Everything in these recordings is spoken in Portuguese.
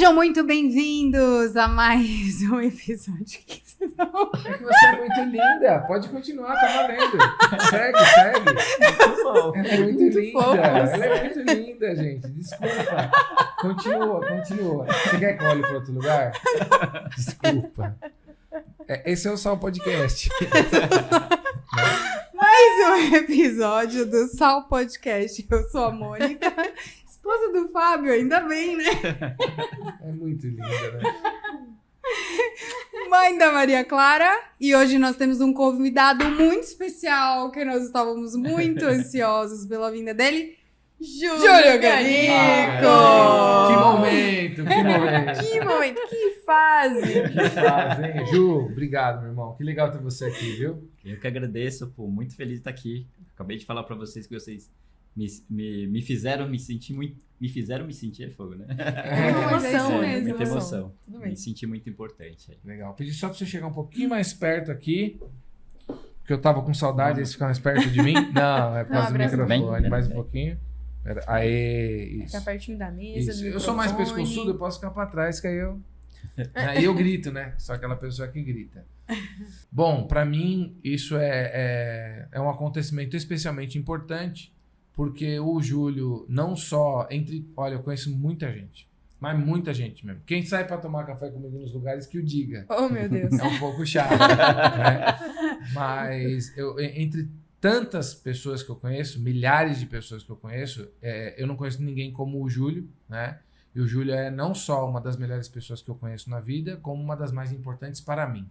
Sejam muito bem-vindos a mais um episódio. Que vocês não... É que você é muito linda. Pode continuar, tá valendo. Segue. Ela é muito linda. fofos. Ela é muito linda, gente. Desculpa. Continua. Você quer que eu olhe para outro lugar? Desculpa. Esse é o Sal Podcast. Mais um episódio do Sal Podcast. Eu sou a Mônica, esposa do Fábio, ainda bem, né? É muito linda, né? Mãe da Maria Clara. E hoje nós temos um convidado muito especial, que nós estávamos muito ansiosos pela vinda dele. Júlio Ganico! Que momento. Que fase! Hein? Ju, obrigado, meu irmão. Que legal ter você aqui, viu? Eu que agradeço, pô, muito feliz de estar aqui. Acabei de falar pra vocês que vocês me fizeram me sentir muito. Me fizeram me sentir é fogo, né? Mas é isso mesmo. Muita emoção. Tudo bem. Me senti muito importante. Legal. Pedi só pra você chegar um pouquinho mais perto aqui. Porque eu tava com saudade de ficar mais perto de mim. Não, é por causa do microfone. Mais um pouquinho. Pera. Aê, isso. Fica pertinho da mesa. Isso. Eu sou mais pescoçudo, eu posso ficar pra trás, que aí eu grito, né? Sou aquela pessoa que grita. Bom, pra mim, isso é um acontecimento especialmente importante, porque o Júlio não só olha, eu conheço muita gente, mas muita gente mesmo. Quem sai pra tomar café comigo nos lugares que o diga. Oh, meu Deus. É um pouco chato, né? Mas entre tantas pessoas que eu conheço, milhares de pessoas que eu conheço, eu não conheço ninguém como o Júlio, né? E o Júlio é não só uma das melhores pessoas que eu conheço na vida, como uma das mais importantes para mim,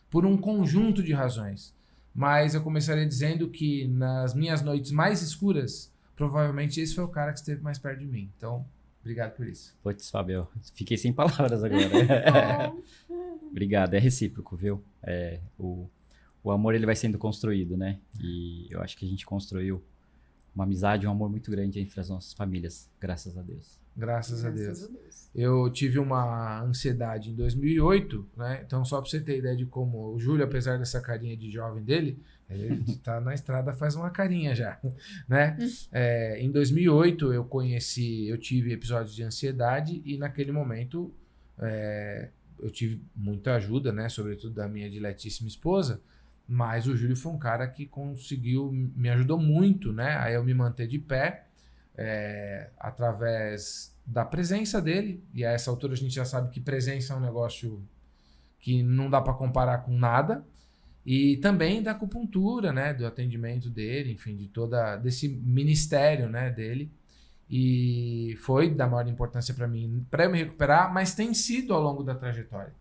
por um conjunto de razões. Mas eu começaria dizendo que nas minhas noites mais escuras, provavelmente esse foi o cara que esteve mais perto de mim. Então, obrigado por isso. Putz, Fábio, fiquei sem palavras agora. Obrigado, é recíproco, viu? O amor, ele vai sendo construído, né? E eu acho que a gente construiu uma amizade, um amor muito grande entre as nossas famílias, graças a Deus. Graças a Deus. Eu tive uma ansiedade em 2008, né? Então, só para você ter ideia de como o Júlio, apesar dessa carinha de jovem dele, ele tá na estrada faz uma carinha já, né? Em 2008, eu tive episódios de ansiedade e naquele momento eu tive muita ajuda, né? Sobretudo da minha diletíssima esposa. Mas o Júlio foi um cara que me ajudou muito, né? A eu me manter de pé através da presença dele. E a essa altura a gente já sabe que presença é um negócio que não dá para comparar com nada. E também da acupuntura, né? Do atendimento dele, enfim, desse ministério, né? Dele. E foi da maior importância para mim, para eu me recuperar, mas tem sido ao longo da trajetória.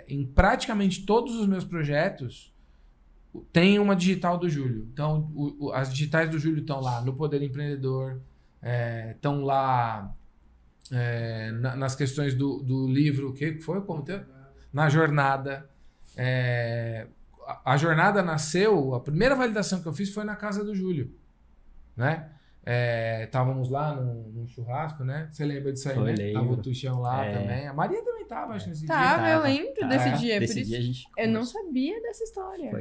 Em praticamente todos os meus projetos, tem uma digital do Júlio. Então, as digitais do Júlio estão lá no Poder Empreendedor, estão lá nas questões do livro, o que foi? Como teve? Na jornada. A jornada nasceu, a primeira validação que eu fiz foi na casa do Júlio, né? Estávamos lá num churrasco, né? Você lembra disso aí, né? Lembro. Tava o Tuxão lá também. A Maria também tava, acho que nesse dia. Eu lembro desse dia. Desse dia a gente Eu não sabia dessa história.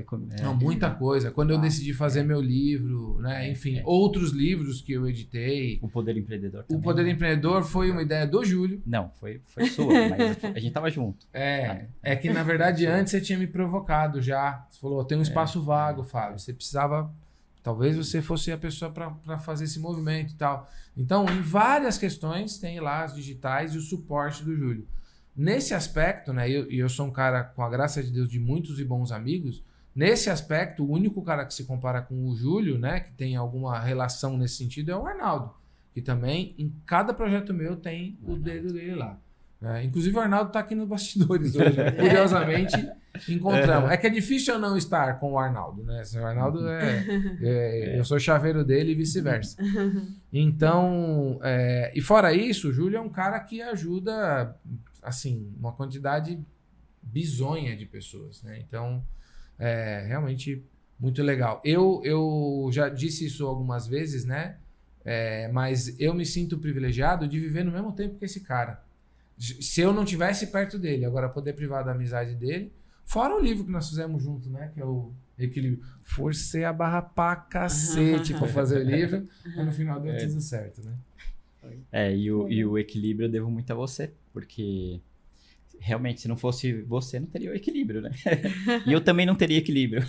Não, muita coisa. Quando eu decidi fazer meu livro, né? Enfim, outros livros que eu editei. O Poder Empreendedor também. O Poder Empreendedor foi uma ideia do Júlio. Não, foi sua, mas a gente tava junto. É que na verdade antes você tinha me provocado já. Você falou, tem um espaço vago, Fábio. Você precisava... Talvez você fosse a pessoa para fazer esse movimento e tal. Então, em várias questões, tem lá as digitais e o suporte do Júlio. Nesse aspecto, né? E eu sou um cara, com a graça de Deus, de muitos e bons amigos. Nesse aspecto, o único cara que se compara com o Júlio, né? Que tem alguma relação nesse sentido, é o Arnaldo. Que também, em cada projeto meu, tem o dedo dele lá. Inclusive, o Arnaldo está aqui nos bastidores hoje. Curiosamente, encontramos. É que é difícil eu não estar com o Arnaldo, né? O Arnaldo eu sou chaveiro dele e vice-versa. Então, e fora isso, o Júlio é um cara que ajuda, assim, uma quantidade bizonha de pessoas, né? Então, realmente muito legal. Eu já disse isso algumas vezes, né? Mas eu me sinto privilegiado de viver no mesmo tempo que esse cara. Se eu não tivesse perto dele, agora poder privar da amizade dele, fora o livro que nós fizemos junto, né? Que é o Equilíbrio. Forcei a barra pra cacete pra fazer o livro, mas no final deu tudo certo, né? E o equilíbrio eu devo muito a você, porque realmente, se não fosse você, não teria o equilíbrio, né? E eu também não teria equilíbrio.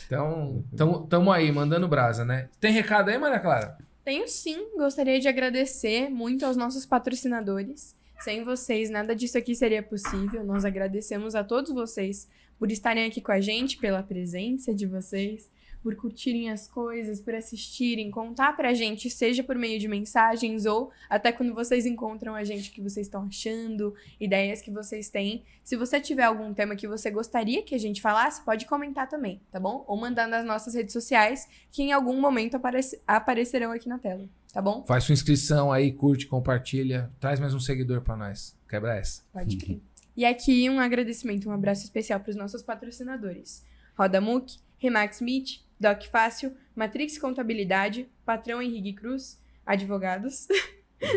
Então, tamo aí, mandando brasa, né? Tem recado aí, Maria Clara? Tenho sim, gostaria de agradecer muito aos nossos patrocinadores. Sem vocês, nada disso aqui seria possível. Nós agradecemos a todos vocês por estarem aqui com a gente, pela presença de vocês, por curtirem as coisas, por assistirem, contar pra gente, seja por meio de mensagens ou até quando vocês encontram a gente, o que vocês estão achando, ideias que vocês têm. Se você tiver algum tema que você gostaria que a gente falasse, pode comentar também, tá bom? Ou mandar nas nossas redes sociais, que em algum momento aparecerão aqui na tela, tá bom? Faz sua inscrição aí, curte, compartilha, traz mais um seguidor pra nós. Quebra essa. Pode crer. E aqui um agradecimento, um abraço especial para os nossos patrocinadores. Roda Muc, Remax Meet, Doc Fácil, Matrix Contabilidade, Patrão Henrique Cruz, Advogados,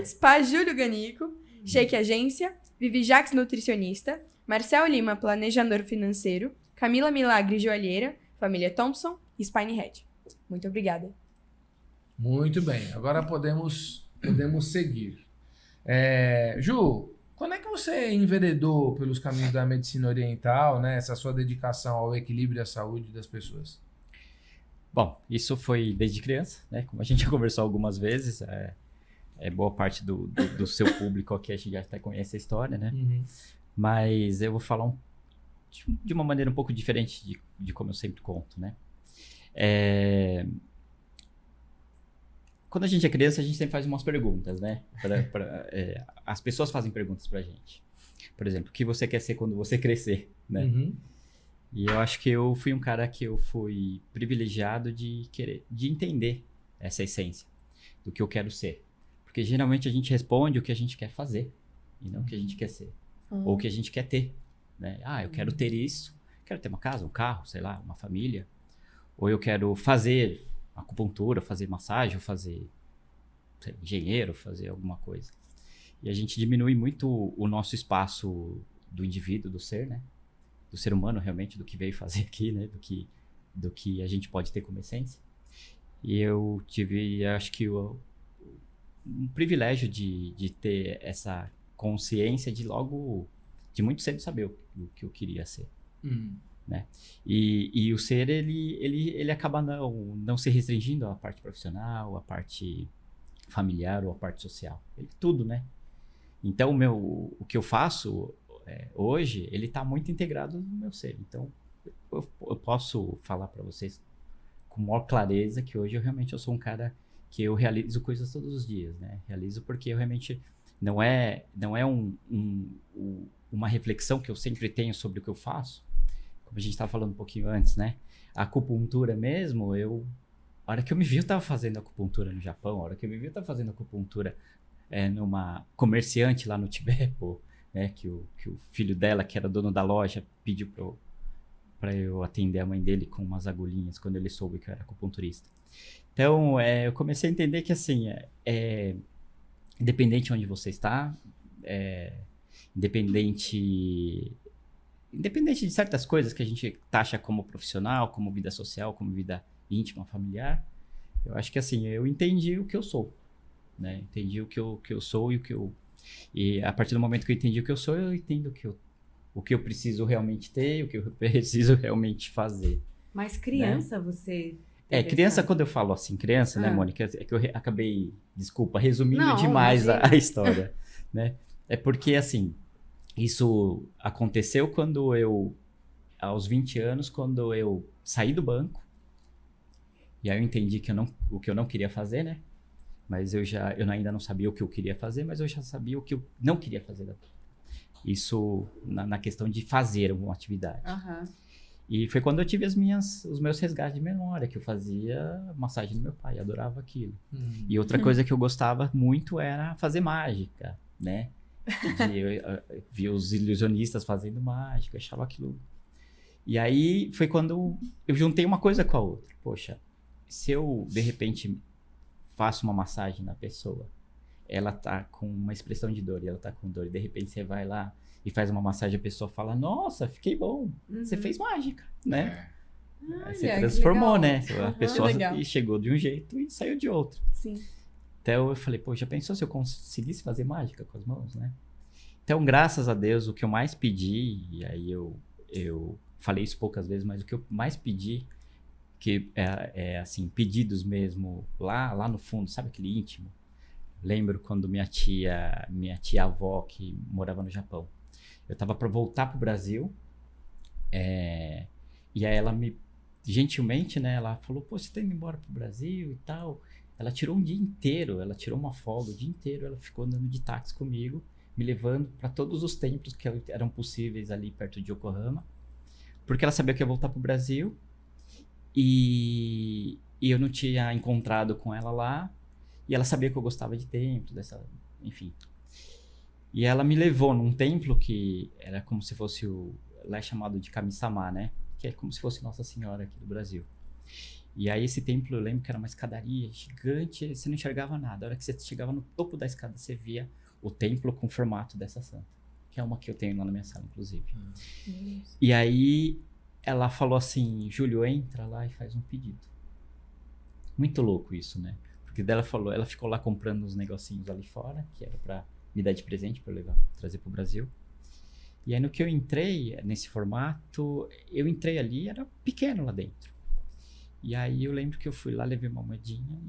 Spa Júlio Ganico, Shake Agência, Vivi Jax Nutricionista, Marcel Lima Planejador Financeiro, Camila Milagre Joalheira, Família Thompson e Spinehead. Muito obrigada. Muito bem, agora podemos seguir. Ju, quando é que você enveredou pelos caminhos da medicina oriental, né? Essa sua dedicação ao equilíbrio e à saúde das pessoas? Bom, isso foi desde criança, né? Como a gente já conversou algumas vezes, boa parte do seu público aqui a gente já até conhece a história, né? Uhum. Mas eu vou falar de uma maneira um pouco diferente de como eu sempre conto, né? Quando a gente é criança, a gente sempre faz umas perguntas, né? As pessoas fazem perguntas pra gente. Por exemplo, o que você quer ser quando você crescer, né? Uhum. E eu acho que eu fui um cara que eu fui privilegiado de entender essa essência do que eu quero ser. Porque geralmente a gente responde o que a gente quer fazer e não o que a gente quer ser. Ou o que a gente quer ter, né? Eu quero ter isso, quero ter uma casa, um carro, sei lá, uma família. Ou eu quero fazer acupuntura, fazer massagem, ou fazer engenheiro, fazer alguma coisa. E a gente diminui muito o nosso espaço do indivíduo, do ser, né? Do ser humano, realmente, do que veio fazer aqui, né? Do que a gente pode ter como essência. E eu tive, acho que, um privilégio de ter essa consciência de muito cedo saber o que eu queria ser. Né? E o ser, ele acaba não se restringindo à parte profissional, à parte familiar ou à parte social. Tudo, né? Então, o que eu faço hoje, ele está muito integrado no meu ser. Então, eu posso falar para vocês com maior clareza que hoje eu sou um cara que eu realizo coisas todos os dias, né? Realizo porque eu realmente não é uma reflexão que eu sempre tenho sobre o que eu faço, como a gente estava falando um pouquinho antes, né? A acupuntura mesmo, a hora que eu me vi, eu estava fazendo acupuntura no Japão, a hora que eu me vi, eu estava fazendo acupuntura numa comerciante lá no Tibete, né? Que o filho dela, que era dono da loja, pediu para eu atender a mãe dele com umas agulhinhas, quando ele soube que eu era acupunturista. Então, eu comecei a entender que, assim, independente de onde você está, independente de certas coisas que a gente taxa como profissional, como vida social, como vida íntima, familiar, eu acho que, assim, eu entendi o que eu sou, né? Entendi o que eu sou e a partir do momento que eu entendi o que eu sou, eu entendo o que eu preciso realmente ter, o que eu preciso realmente fazer. Mas criança, né? Você... criança, quando eu falo assim, criança, né, Mônica, é que eu acabei, desculpa, resumindo Não, demais a história, né? É porque, assim, isso aconteceu quando aos 20 anos, quando eu saí do banco, e aí eu entendi o que eu não queria fazer, né? Mas eu ainda não sabia o que eu queria fazer, mas eu já sabia o que eu não queria fazer. Isso na questão de fazer uma atividade. Uhum. E foi quando eu tive os meus resgates de memória, que eu fazia massagem no meu pai, adorava aquilo. E outra coisa que eu gostava muito era fazer mágica, né? Eu via os ilusionistas fazendo mágica, eu achava aquilo. E aí foi quando eu juntei uma coisa com a outra. Poxa, se eu, de repente, faço uma massagem na pessoa, ela tá com uma expressão de dor e ela tá com dor, e de repente você vai lá e faz uma massagem, a pessoa fala, nossa, fiquei bom, você fez mágica, né? Aí você transformou, né? A pessoa chegou de um jeito e saiu de outro. Sim. Então eu falei, pô, já pensou se eu conseguisse fazer mágica com as mãos, né? Então, graças a Deus, o que eu mais pedi, e aí eu falei isso poucas vezes, mas o que eu mais pedi, que é assim, pedidos mesmo, lá no fundo, sabe aquele íntimo? Lembro quando minha tia-avó, que morava no Japão, eu tava para voltar pro Brasil, e aí ela gentilmente, né, ela falou, pô, você tá indo embora pro Brasil e tal. Ela tirou um dia inteiro, ela tirou uma folga o dia inteiro, ela ficou andando de táxi comigo, me levando para todos os templos que eram possíveis ali perto de Yokohama, porque ela sabia que eu ia voltar pro Brasil, e eu não tinha encontrado com ela lá, e ela sabia que eu gostava de templos, enfim. E ela me levou num templo que era como se fosse lá é chamado de Kami-sama, né? Que é como se fosse Nossa Senhora aqui do Brasil. E aí esse templo, eu lembro que era uma escadaria gigante, você não enxergava nada. A hora que você chegava no topo da escada, você via o templo com o formato dessa santa. Que é uma que eu tenho lá na minha sala, inclusive. E aí ela falou assim, Júlio, entra lá e faz um pedido. Muito louco isso, né? Porque ela ficou lá comprando uns negocinhos ali fora, que era pra me dar de presente, pra eu trazer pro Brasil. E aí no que eu entrei, nesse formato, eu entrei ali, era pequeno lá dentro. E aí eu lembro que eu fui lá, levei uma moedinha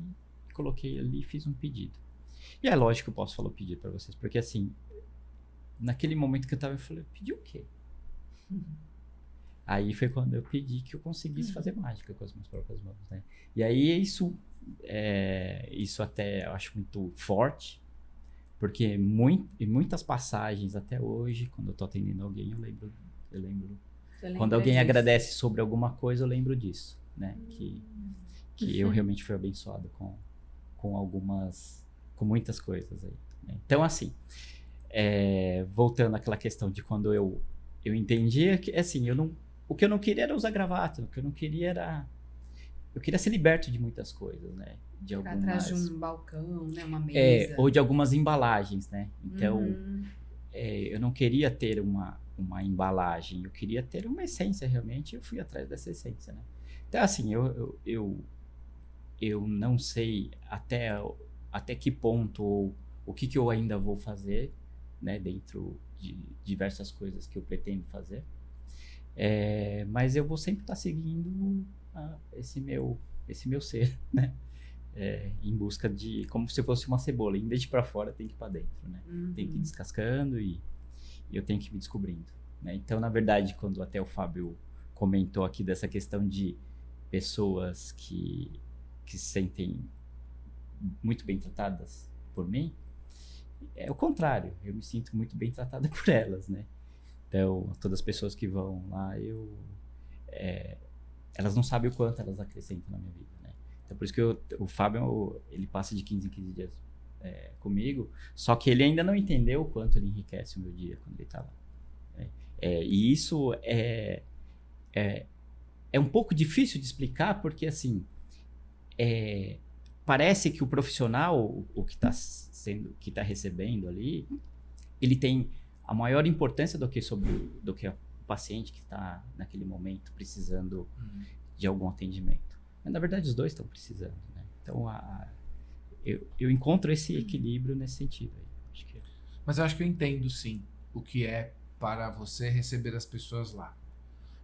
e coloquei ali e fiz um pedido. E é lógico que eu posso falar o pedido pra vocês, porque assim, naquele momento que eu tava, eu falei, eu pedi o quê? Aí foi quando eu pedi que eu conseguisse fazer mágica com as minhas próprias mãos, né? E aí isso até eu acho muito forte, porque em muitas passagens até hoje, quando eu tô atendendo alguém, eu lembro quando alguém agradece sobre alguma coisa, eu lembro disso, né? Que eu realmente fui abençoado com muitas coisas aí, né? Então, assim, voltando àquela questão de quando eu entendia que, assim, o que eu não queria era usar gravata, o que eu não queria era... Eu queria ser liberto de muitas coisas, né? Atrás de um balcão, né? Uma mesa. Ou de algumas embalagens, né? Então, eu não queria ter uma embalagem, eu queria ter uma essência realmente, eu fui atrás dessa essência, né? Então, assim, eu não sei até que ponto ou o que eu ainda vou fazer, né? Dentro de diversas coisas que eu pretendo fazer. Mas eu vou sempre estar seguindo esse meu ser, né? Em busca de, como se fosse uma cebola, em vez de ir para fora, tem que ir para dentro, né? Tem que ir descascando e eu tenho que ir me descobrindo, né? Então, na verdade, quando até o Fábio comentou aqui dessa questão de pessoas que se sentem muito bem tratadas por mim, é o contrário, eu me sinto muito bem tratada por elas, né? Então, todas as pessoas que vão lá, elas não sabem o quanto elas acrescentam na minha vida, né? Então, por isso que o Fábio, ele passa de 15 em 15 dias comigo, só que ele ainda não entendeu o quanto ele enriquece o meu dia quando ele tá lá, né? E isso é um pouco difícil de explicar, porque, assim, parece que o profissional, o que está recebendo ali, ele tem a maior importância do que o paciente que está naquele momento precisando de algum atendimento. Mas, na verdade, os dois estão precisando, né? Então, eu encontro esse equilíbrio nesse sentido aí. Mas eu acho que eu entendo, sim, o que é para você receber as pessoas lá.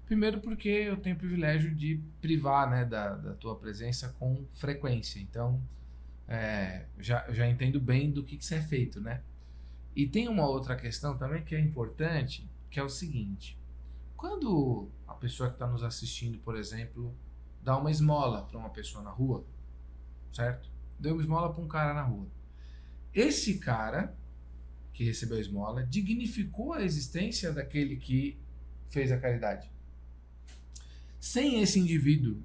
Primeiro porque eu tenho o privilégio de privar, né, da tua presença com frequência. Então, já entendo bem do que isso é feito, né? E tem uma outra questão também que é importante, que é o seguinte. Quando a pessoa que está nos assistindo, por exemplo, dá uma esmola para uma pessoa na rua, certo? Deu uma esmola para um cara na rua. Esse cara que recebeu a esmola dignificou a existência daquele que fez a caridade. Sem esse indivíduo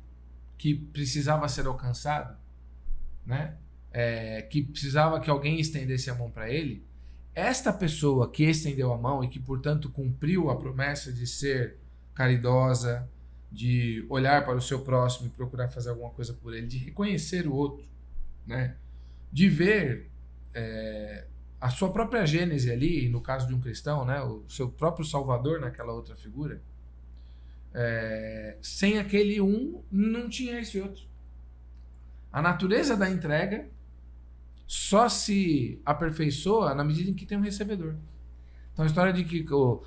que precisava ser alcançado, né? Que precisava que alguém estendesse a mão para ele, esta pessoa que estendeu a mão e que, portanto, cumpriu a promessa de ser caridosa, de olhar para o seu próximo e procurar fazer alguma coisa por ele, de reconhecer o outro, né? De ver a sua própria gênese ali, no caso de um cristão, né? O seu próprio salvador naquela outra figura. Sem aquele um, não tinha esse outro. A natureza da entrega só se aperfeiçoa na medida em que tem um recebedor. Então a história de que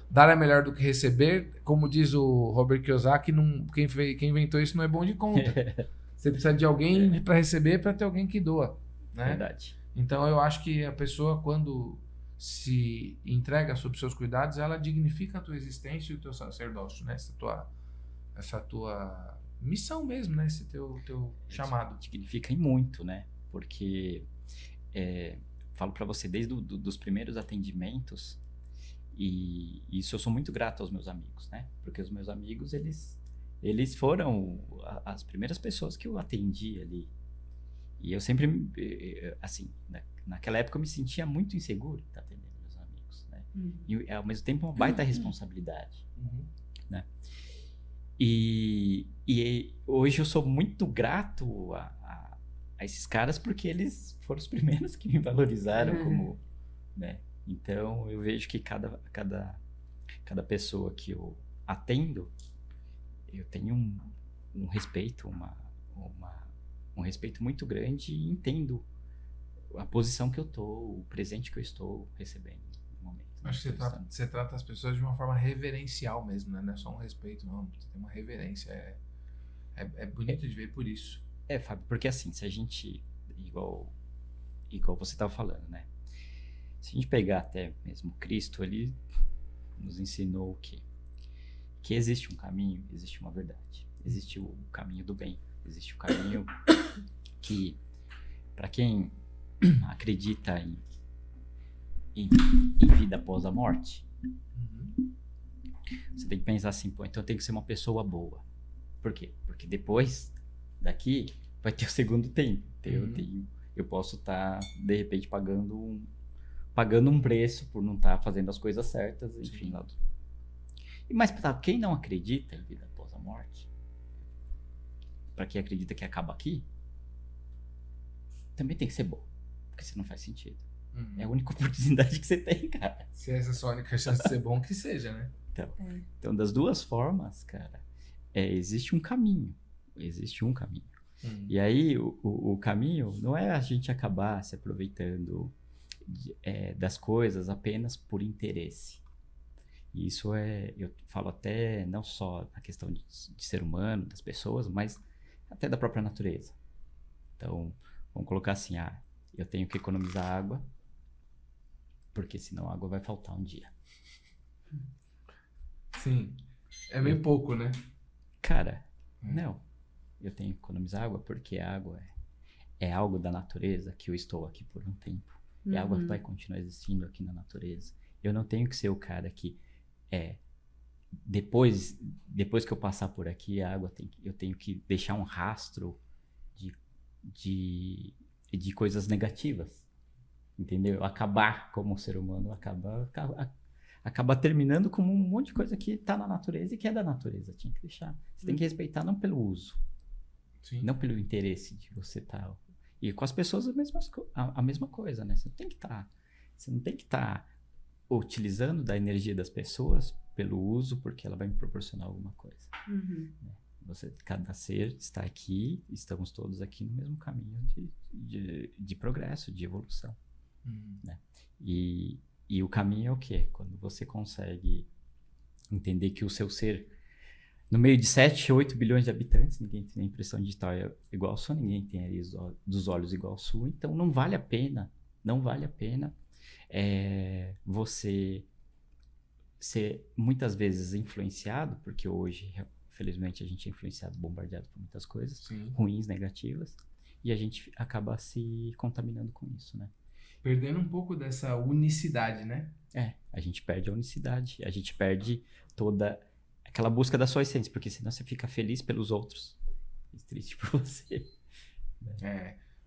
dar é melhor do que receber, como diz o Robert Kiyosaki, quem inventou isso não é bom de conta. Você precisa de alguém para receber, para ter alguém que doa, né? Verdade. Então eu acho que a pessoa, quando se entrega sob seus cuidados, ela dignifica a tua existência e o teu sacerdócio, né? Essa tua missão mesmo, né? Esse teu chamado. Significa e muito, né? Porque falo para você desde dos primeiros atendimentos, e isso eu sou muito grato aos meus amigos, né? Porque os meus amigos, eles foram as primeiras pessoas que eu atendi ali. E eu sempre, assim, naquela época eu me sentia muito inseguro de atendendo meus amigos, né? E ao mesmo tempo uma baita responsabilidade, né? E hoje eu sou muito grato a esses caras porque eles foram os primeiros que me valorizaram como, né? Então eu vejo que cada pessoa que eu atendo, eu tenho um respeito, um respeito muito grande e entendo a posição que eu tô, o presente que eu estou recebendo no momento. Acho que você trata as pessoas de uma forma reverencial mesmo, né? Não é só um respeito, não. Você tem uma reverência. É bonito de ver por isso. Fábio, porque assim, se a gente, igual você estava falando, né? Se a gente pegar até mesmo Cristo, ele nos ensinou o quê? Que existe um caminho, existe uma verdade. Existe o caminho do bem. Existe o caminho que, para quem acredita em vida após a morte, você tem que pensar assim, pô, então eu tenho que ser uma pessoa boa. Por quê? Porque depois daqui vai ter o segundo tempo. Então eu posso estar, de repente, pagando um preço por não estar fazendo as coisas certas, enfim. Mas para quem não acredita em vida após a morte, para quem acredita que acaba aqui, também tem que ser bom, porque senão não faz sentido. É a única oportunidade que você tem, cara. Se essa é a sua única chance de ser bom, que seja, né? Então das duas formas, cara, existe um caminho. Existe um caminho. E aí, o caminho não é a gente acabar se aproveitando das coisas apenas por interesse. E isso eu falo até não só na questão de ser humano, das pessoas, mas até da própria natureza. Então, vamos colocar assim, eu tenho que economizar água, porque senão a água vai faltar um dia. Sim. É bem pouco, né? Cara, não. Eu tenho que economizar água porque a água é algo da natureza que eu estou aqui por um tempo. E a água vai continuar existindo aqui na natureza. Eu não tenho que ser o cara que depois que eu passar por aqui, a água eu tenho que deixar um rastro de coisas negativas. Entendeu? Acabar como ser humano, acaba terminando como um monte de coisa que está na natureza e que é da natureza. Tinha que deixar. Você tem que respeitar não pelo uso, não pelo interesse de você estar. E com as pessoas a mesma coisa, né? Você não tem que estar utilizando da energia das pessoas pelo uso, porque ela vai me proporcionar alguma coisa. Né? Cada ser está aqui, estamos todos aqui no mesmo caminho de progresso, de evolução. Né? E o caminho é o quê? Quando você consegue entender que o seu ser, no meio de 7, 8 bilhões de habitantes, ninguém tem a impressão digital igual a sua, ninguém tem ali dos olhos igual a sua, então não vale a pena você ser muitas vezes influenciado, porque hoje, felizmente, a gente é influenciado, bombardeado por muitas coisas ruins, negativas, e a gente acaba se contaminando com isso, né? Perdendo um pouco dessa unicidade, né? A gente perde a unicidade, a gente perde toda aquela busca da sua essência, porque senão você fica feliz pelos outros e triste por você.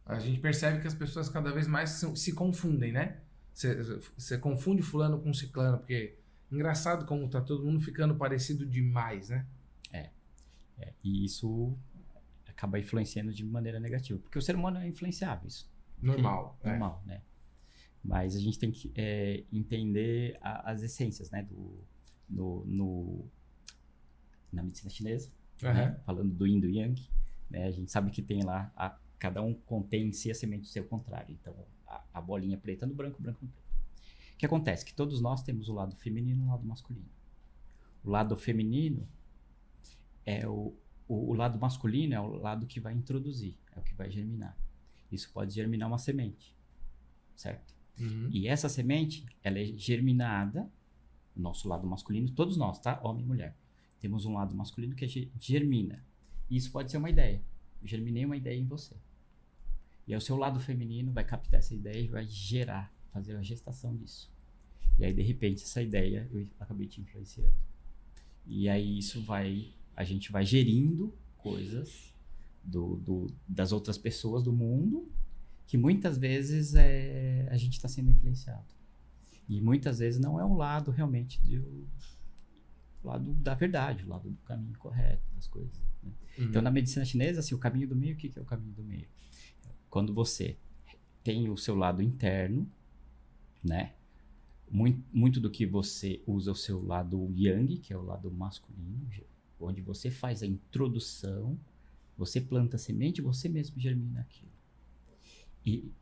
A gente percebe que as pessoas cada vez mais se confundem, né? Você confunde fulano com ciclano, porque engraçado como tá todo mundo ficando parecido demais, né? E isso acaba influenciando de maneira negativa, porque o ser humano é influenciável, isso. Normal, né? Mas a gente tem que entender as essências, né? Na medicina chinesa, né? Falando do Yin e do Yang, né? A gente sabe que tem lá Cada um contém em si a semente do seu contrário. Então, a bolinha preta no branco, o branco no preto. O que acontece? Que todos nós temos o lado feminino e o lado masculino. O lado feminino é o lado masculino é o lado que vai introduzir, é o que vai germinar. Isso pode germinar uma semente, certo? E essa semente, ela é germinada, o nosso lado masculino, todos nós, tá? Homem e mulher. Temos um lado masculino que germina. E isso pode ser uma ideia. Eu germinei uma ideia em você. E aí o seu lado feminino vai captar essa ideia e vai gerar, fazer a gestação disso. E aí, de repente, essa ideia, eu acabei te influenciando. E aí a gente vai gerindo coisas das outras pessoas do mundo, que muitas vezes a gente está sendo influenciado. E muitas vezes não é um lado realmente do lado da verdade, o lado do caminho correto das coisas. Né? Então, na medicina chinesa, assim, o caminho do meio, o que é o caminho do meio? Quando você tem o seu lado interno, né? Muito do que você usa o seu lado yang, que é o lado masculino, onde você faz a introdução, você planta a semente e você mesmo germina aquilo. E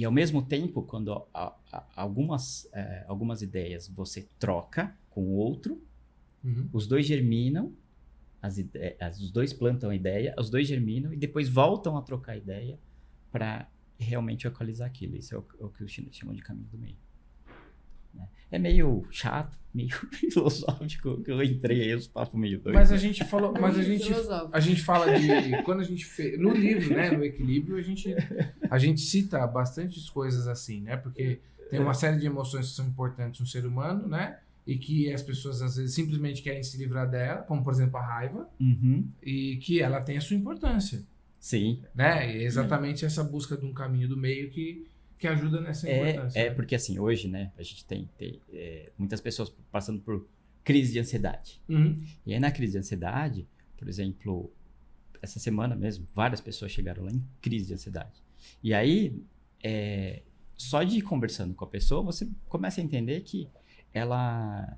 ao mesmo tempo, quando algumas ideias você troca com o outro, os dois germinam, os dois plantam a ideia, os dois germinam e depois voltam a trocar a ideia para realmente localizar aquilo. Isso é o que os chineses chamam de caminho do meio. Né? É meio chato, meio filosófico que eu entrei aí, os papos meio doidos. Mas a gente falou, a gente fala de quando a gente fez no livro, né, no Equilíbrio, a gente cita bastantes coisas assim, né? Porque tem uma série de emoções que são importantes no ser humano, né? E que as pessoas às vezes simplesmente querem se livrar dela, como por exemplo a raiva, e que ela tem a sua importância. Sim. Né? E é exatamente essa busca de um caminho do meio que ajuda nessa importância. Né? Porque assim, hoje, né, a gente tem muitas pessoas passando por crise de ansiedade. E aí na crise de ansiedade, por exemplo, essa semana mesmo, várias pessoas chegaram lá em crise de ansiedade. E aí, só de ir conversando com a pessoa, você começa a entender que ela...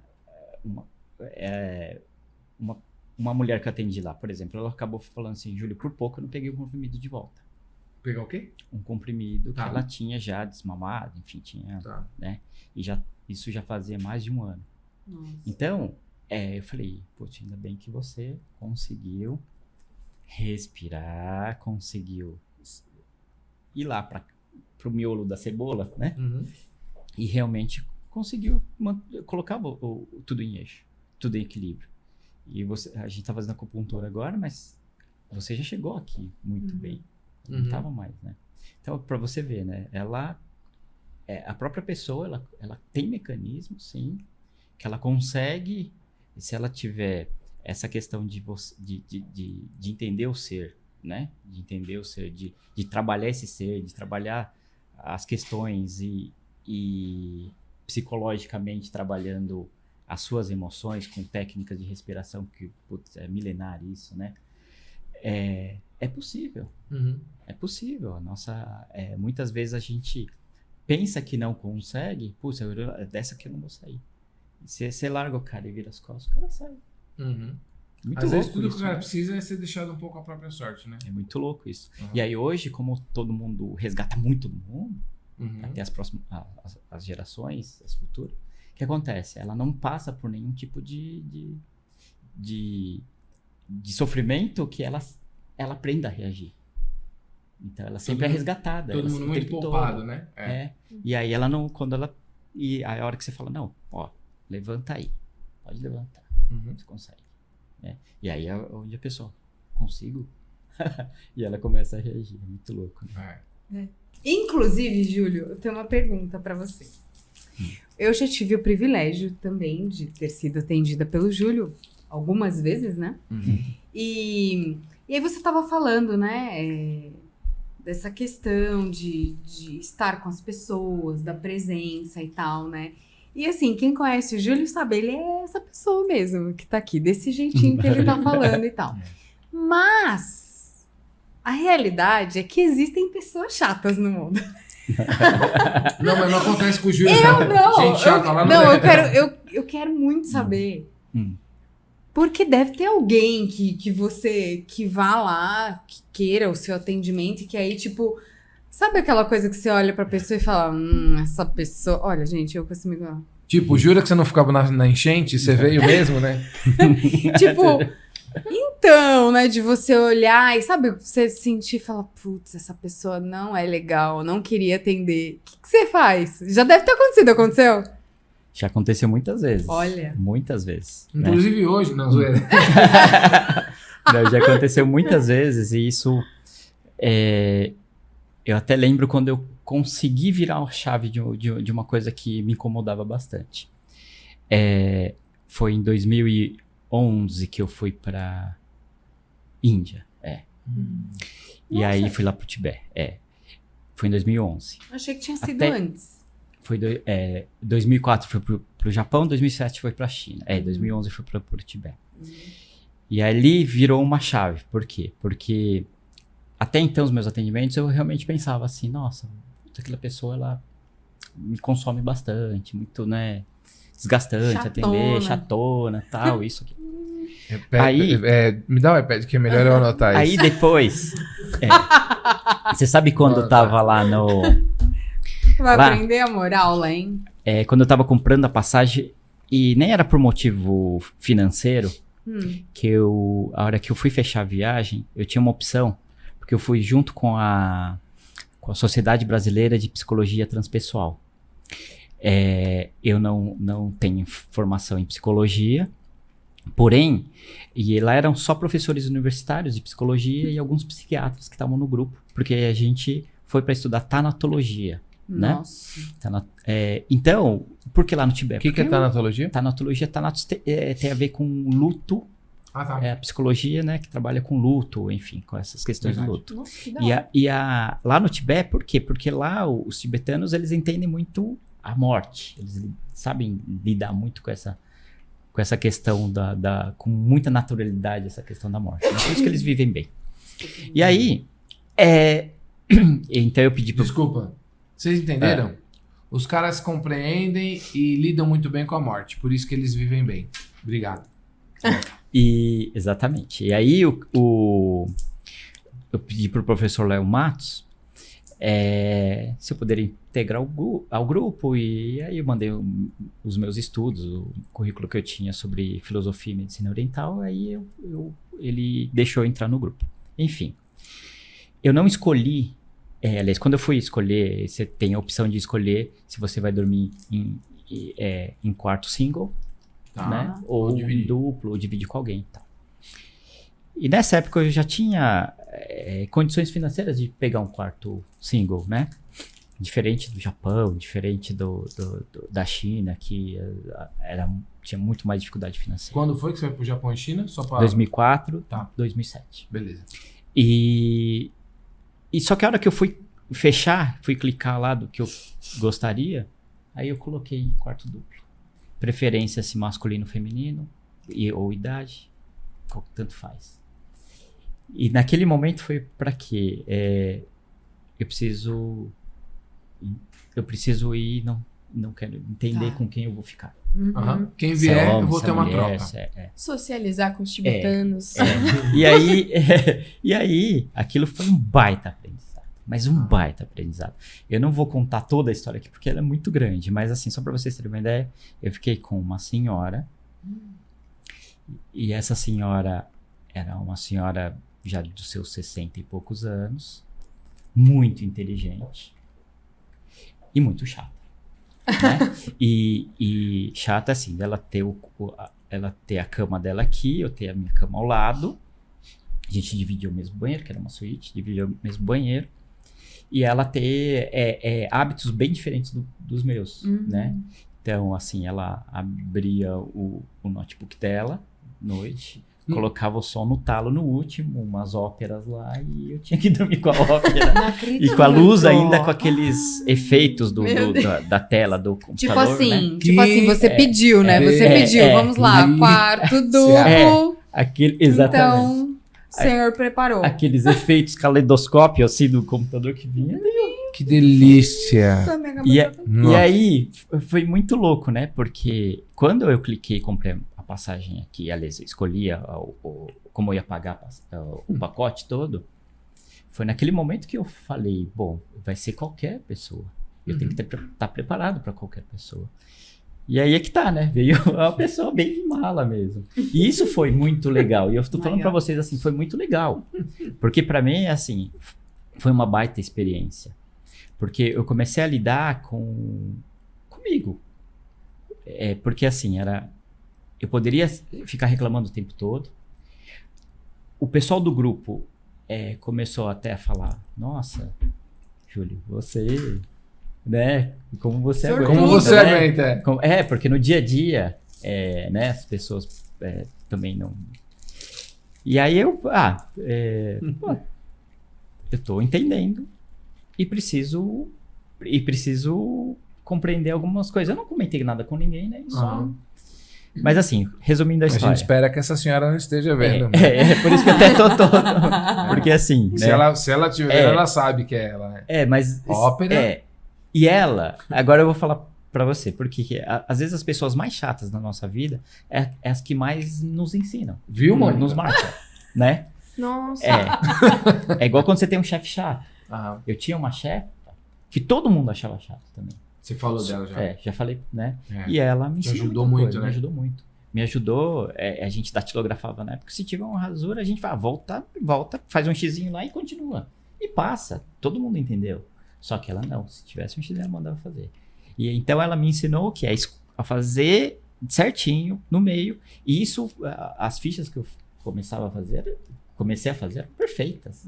Uma mulher que eu atendi lá, por exemplo, ela acabou falando assim, Júlio, por pouco eu não peguei o comprimido de volta. Pegar o quê? Um comprimido que ela tinha já desmamado, enfim, tinha, né? E isso já fazia mais de um ano. Nossa. Então, eu falei, poxa, ainda bem que você conseguiu respirar, conseguiu ir lá pro miolo da cebola, né? E realmente conseguiu colocar tudo em eixo, tudo em equilíbrio. E a gente tá fazendo acupuntura agora, mas você já chegou aqui muito bem. Não tava mais, né? Então, para você ver, né? A própria pessoa, ela tem mecanismos, sim, que ela consegue, se ela tiver essa questão de entender o ser, né? De entender o ser, de trabalhar esse ser, de trabalhar as questões e psicologicamente trabalhando as suas emoções com técnicas de respiração, que putz, é milenar isso, né? É possível. É possível. Muitas vezes a gente pensa que não consegue, putz, dessa aqui eu não vou sair. Você larga o cara e vira as costas, o cara sai. Muito Às vezes louco tudo isso, que o cara né? precisa é ser deixado um pouco à própria sorte, né? É muito louco isso. E aí hoje, como todo mundo resgata muito do mundo, até as gerações, as futuras, o que acontece? Ela não passa por nenhum tipo de sofrimento que ela aprenda a reagir. Então ela sempre é resgatada. Todo mundo muito poupado, né? E aí ela não, e aí a hora que você fala, não, ó, levanta aí. Pode levantar. Você consegue. Né? E aí é onde a pessoa, consigo? E ela começa a reagir. É muito louco. Né? Inclusive, Júlio, eu tenho uma pergunta pra você. Eu já tive o privilégio também de ter sido atendida pelo Júlio algumas vezes, né? E aí você tava falando, né? Dessa questão de estar com as pessoas, da presença e tal, né? E assim, quem conhece o Júlio sabe, ele é essa pessoa mesmo, que tá aqui, desse jeitinho que ele tá falando e tal. Mas a realidade é que existem pessoas chatas no mundo. Não, mas não acontece com o Júlio. Não, Gente chata lá no não, eu quero muito saber Porque deve ter alguém que você, que vá lá, que queira o seu atendimento e que aí, tipo, sabe aquela coisa que você olha pra pessoa e fala, essa pessoa... Olha, gente, eu com esse amigo... Tipo, jura que você não ficava na enchente? Você veio mesmo, né? Tipo, então, né, de você olhar e, sabe, você sentir e falar, putz, essa pessoa não é legal, não queria atender. O que você faz? Já deve ter acontecido, aconteceu? Já aconteceu muitas vezes. Olha. Muitas vezes. Né? Inclusive hoje, não, zoeira. Não, já aconteceu muitas vezes e isso... eu até lembro quando eu consegui virar a chave de uma coisa que me incomodava bastante. Foi em 2011 que eu fui pra Índia. E aí fui lá pro Tibete. Foi em 2011. Achei que tinha sido Até- antes. Foi 2004 foi pro Japão, 2007 foi pra China. 2011 foi pro Tibete. E ali virou uma chave. Por quê? Porque até então os meus atendimentos eu realmente pensava assim, nossa, aquela pessoa ela me consome bastante, muito, né, desgastante, atender, chatona, tal, isso aqui. Aí- Me dá o iPad que é melhor eu anotar Aí isso. depois, você sabe quando eu tava lá no... Vai Lá. aprender a moral, hein? quando eu tava comprando a passagem, e nem era por motivo financeiro, que a hora que eu fui fechar a viagem, eu tinha uma opção, porque eu fui junto com a Sociedade Brasileira de Psicologia Transpessoal. Eu não tenho formação em psicologia, porém, e lá eram só professores universitários de psicologia e alguns psiquiatras que estavam no grupo, porque a gente foi para estudar tanatologia. Né? Nossa. Então, por que lá no Tibete? O que é tanatologia? Tanatologia tem a ver com luto, Ah, tá. a psicologia, né, que trabalha com luto, enfim, com essas questões Verdade. do luto. Nossa, que da hora. Lá no Tibete, por quê? Porque lá os tibetanos, eles entendem muito a morte, eles sabem lidar muito com essa questão com muita naturalidade, essa questão da morte. Né? Por isso que eles vivem bem. E aí, então eu pedi pro... Desculpa. Vocês entenderam? Os caras compreendem e lidam muito bem com a morte. Por isso que eles vivem bem. Obrigado. Exatamente. E aí eu pedi pro professor Léo Matos se eu poderia integrar ao grupo, e aí eu mandei os meus estudos, o currículo que eu tinha sobre filosofia e medicina oriental, aí ele deixou eu entrar no grupo. Enfim, eu não escolhi, aliás, quando eu fui escolher, você tem a opção de escolher se você vai dormir em quarto single, Tá. né? Ou dividir. duplo, ou dividir com alguém. Tá. E nessa época eu já tinha condições financeiras de pegar um quarto single, né? Diferente do Japão, diferente da China, que tinha muito mais dificuldade financeira. Quando foi que você foi pro Japão e China? Só para... 2004, Tá. 2007. Beleza. E só que a hora que eu fui clicar lá do que eu gostaria, aí eu coloquei quarto duplo. Preferência se masculino, feminino, ou idade, tanto faz. E naquele momento foi para quê? Eu preciso ir, não quero entender com quem eu vou ficar. Aham. Quem Se é vier, homem, eu vou se é ter uma mulher, troca. se é- Socializar com os tibetanos. E aí, aquilo foi um baita aprendizado. Mas um baita aprendizado. Eu não vou contar toda a história aqui, porque ela é muito grande. Mas assim, só para vocês terem uma ideia, eu fiquei com uma senhora. E essa senhora era uma senhora já dos seus 60 e poucos anos. Muito inteligente. E muito chata. Né? E chata assim, dela ter a cama dela aqui, eu ter a minha cama ao lado. A gente dividia o mesmo banheiro, que era uma suíte, dividia o mesmo banheiro. E ela ter hábitos bem diferentes dos meus, né? Então, assim, ela abria o notebook dela à noite, colocava o som no talo no último, umas óperas lá, e eu tinha que dormir com a ópera. Não acredito. E com a luz ainda, com aqueles efeitos Meu da tela do Tipo computador, assim, né? você pediu, né? Você pediu, vamos lá, quarto duplo. Exatamente. Então, o senhor preparou. Aqueles efeitos caleidoscópio, assim, do computador que vinha. Que delícia. E aí, foi muito louco, né? Porque quando eu cliquei e comprei a passagem aqui, aliás, eu escolhia como eu ia pagar o pacote todo, foi naquele momento que eu falei, bom, vai ser qualquer pessoa. Eu tenho que estar preparado para qualquer pessoa. E aí é que tá, né? Veio uma pessoa bem de mala mesmo. E isso foi muito legal. E eu tô falando para vocês assim, foi muito legal. Porque para mim, assim, foi uma baita experiência. Porque eu comecei a lidar comigo. Porque assim, eu poderia ficar reclamando o tempo todo. O pessoal do grupo começou até a falar, nossa, Júlio, você, né, como você aguenta. Como você aguenta. Porque no dia a dia, né, as pessoas também não... E aí eu tô entendendo e preciso compreender algumas coisas. Eu não comentei nada com ninguém, né, só... Mas assim, resumindo a história. A gente espera que essa senhora não esteja vendo. Por isso que eu até tô todo. Porque assim, se ela tiver, ela sabe que é ela, né? Mas... Ópera. E ela, agora eu vou falar pra você, porque às vezes as pessoas mais chatas na nossa vida é as que mais nos ensinam. Viu, mano? Nos marcam, né? Nossa. É igual quando você tem um chefe chato. Aham. Eu tinha uma chefe que todo mundo achava chato também. Você falou dela já. Já falei, né? É. E ela me ensinou ajudou muita muito, coisa, né? Me ajudou muito. Me ajudou, a gente datilografava na época, se tiver uma rasura, a gente vai, volta, faz um xizinho lá e continua. E passa, todo mundo entendeu. Só que ela não, se tivesse um xizinho ela mandava fazer. E então ela me ensinou o que é a fazer certinho, no meio, e isso, as fichas que eu comecei a fazer eram perfeitas.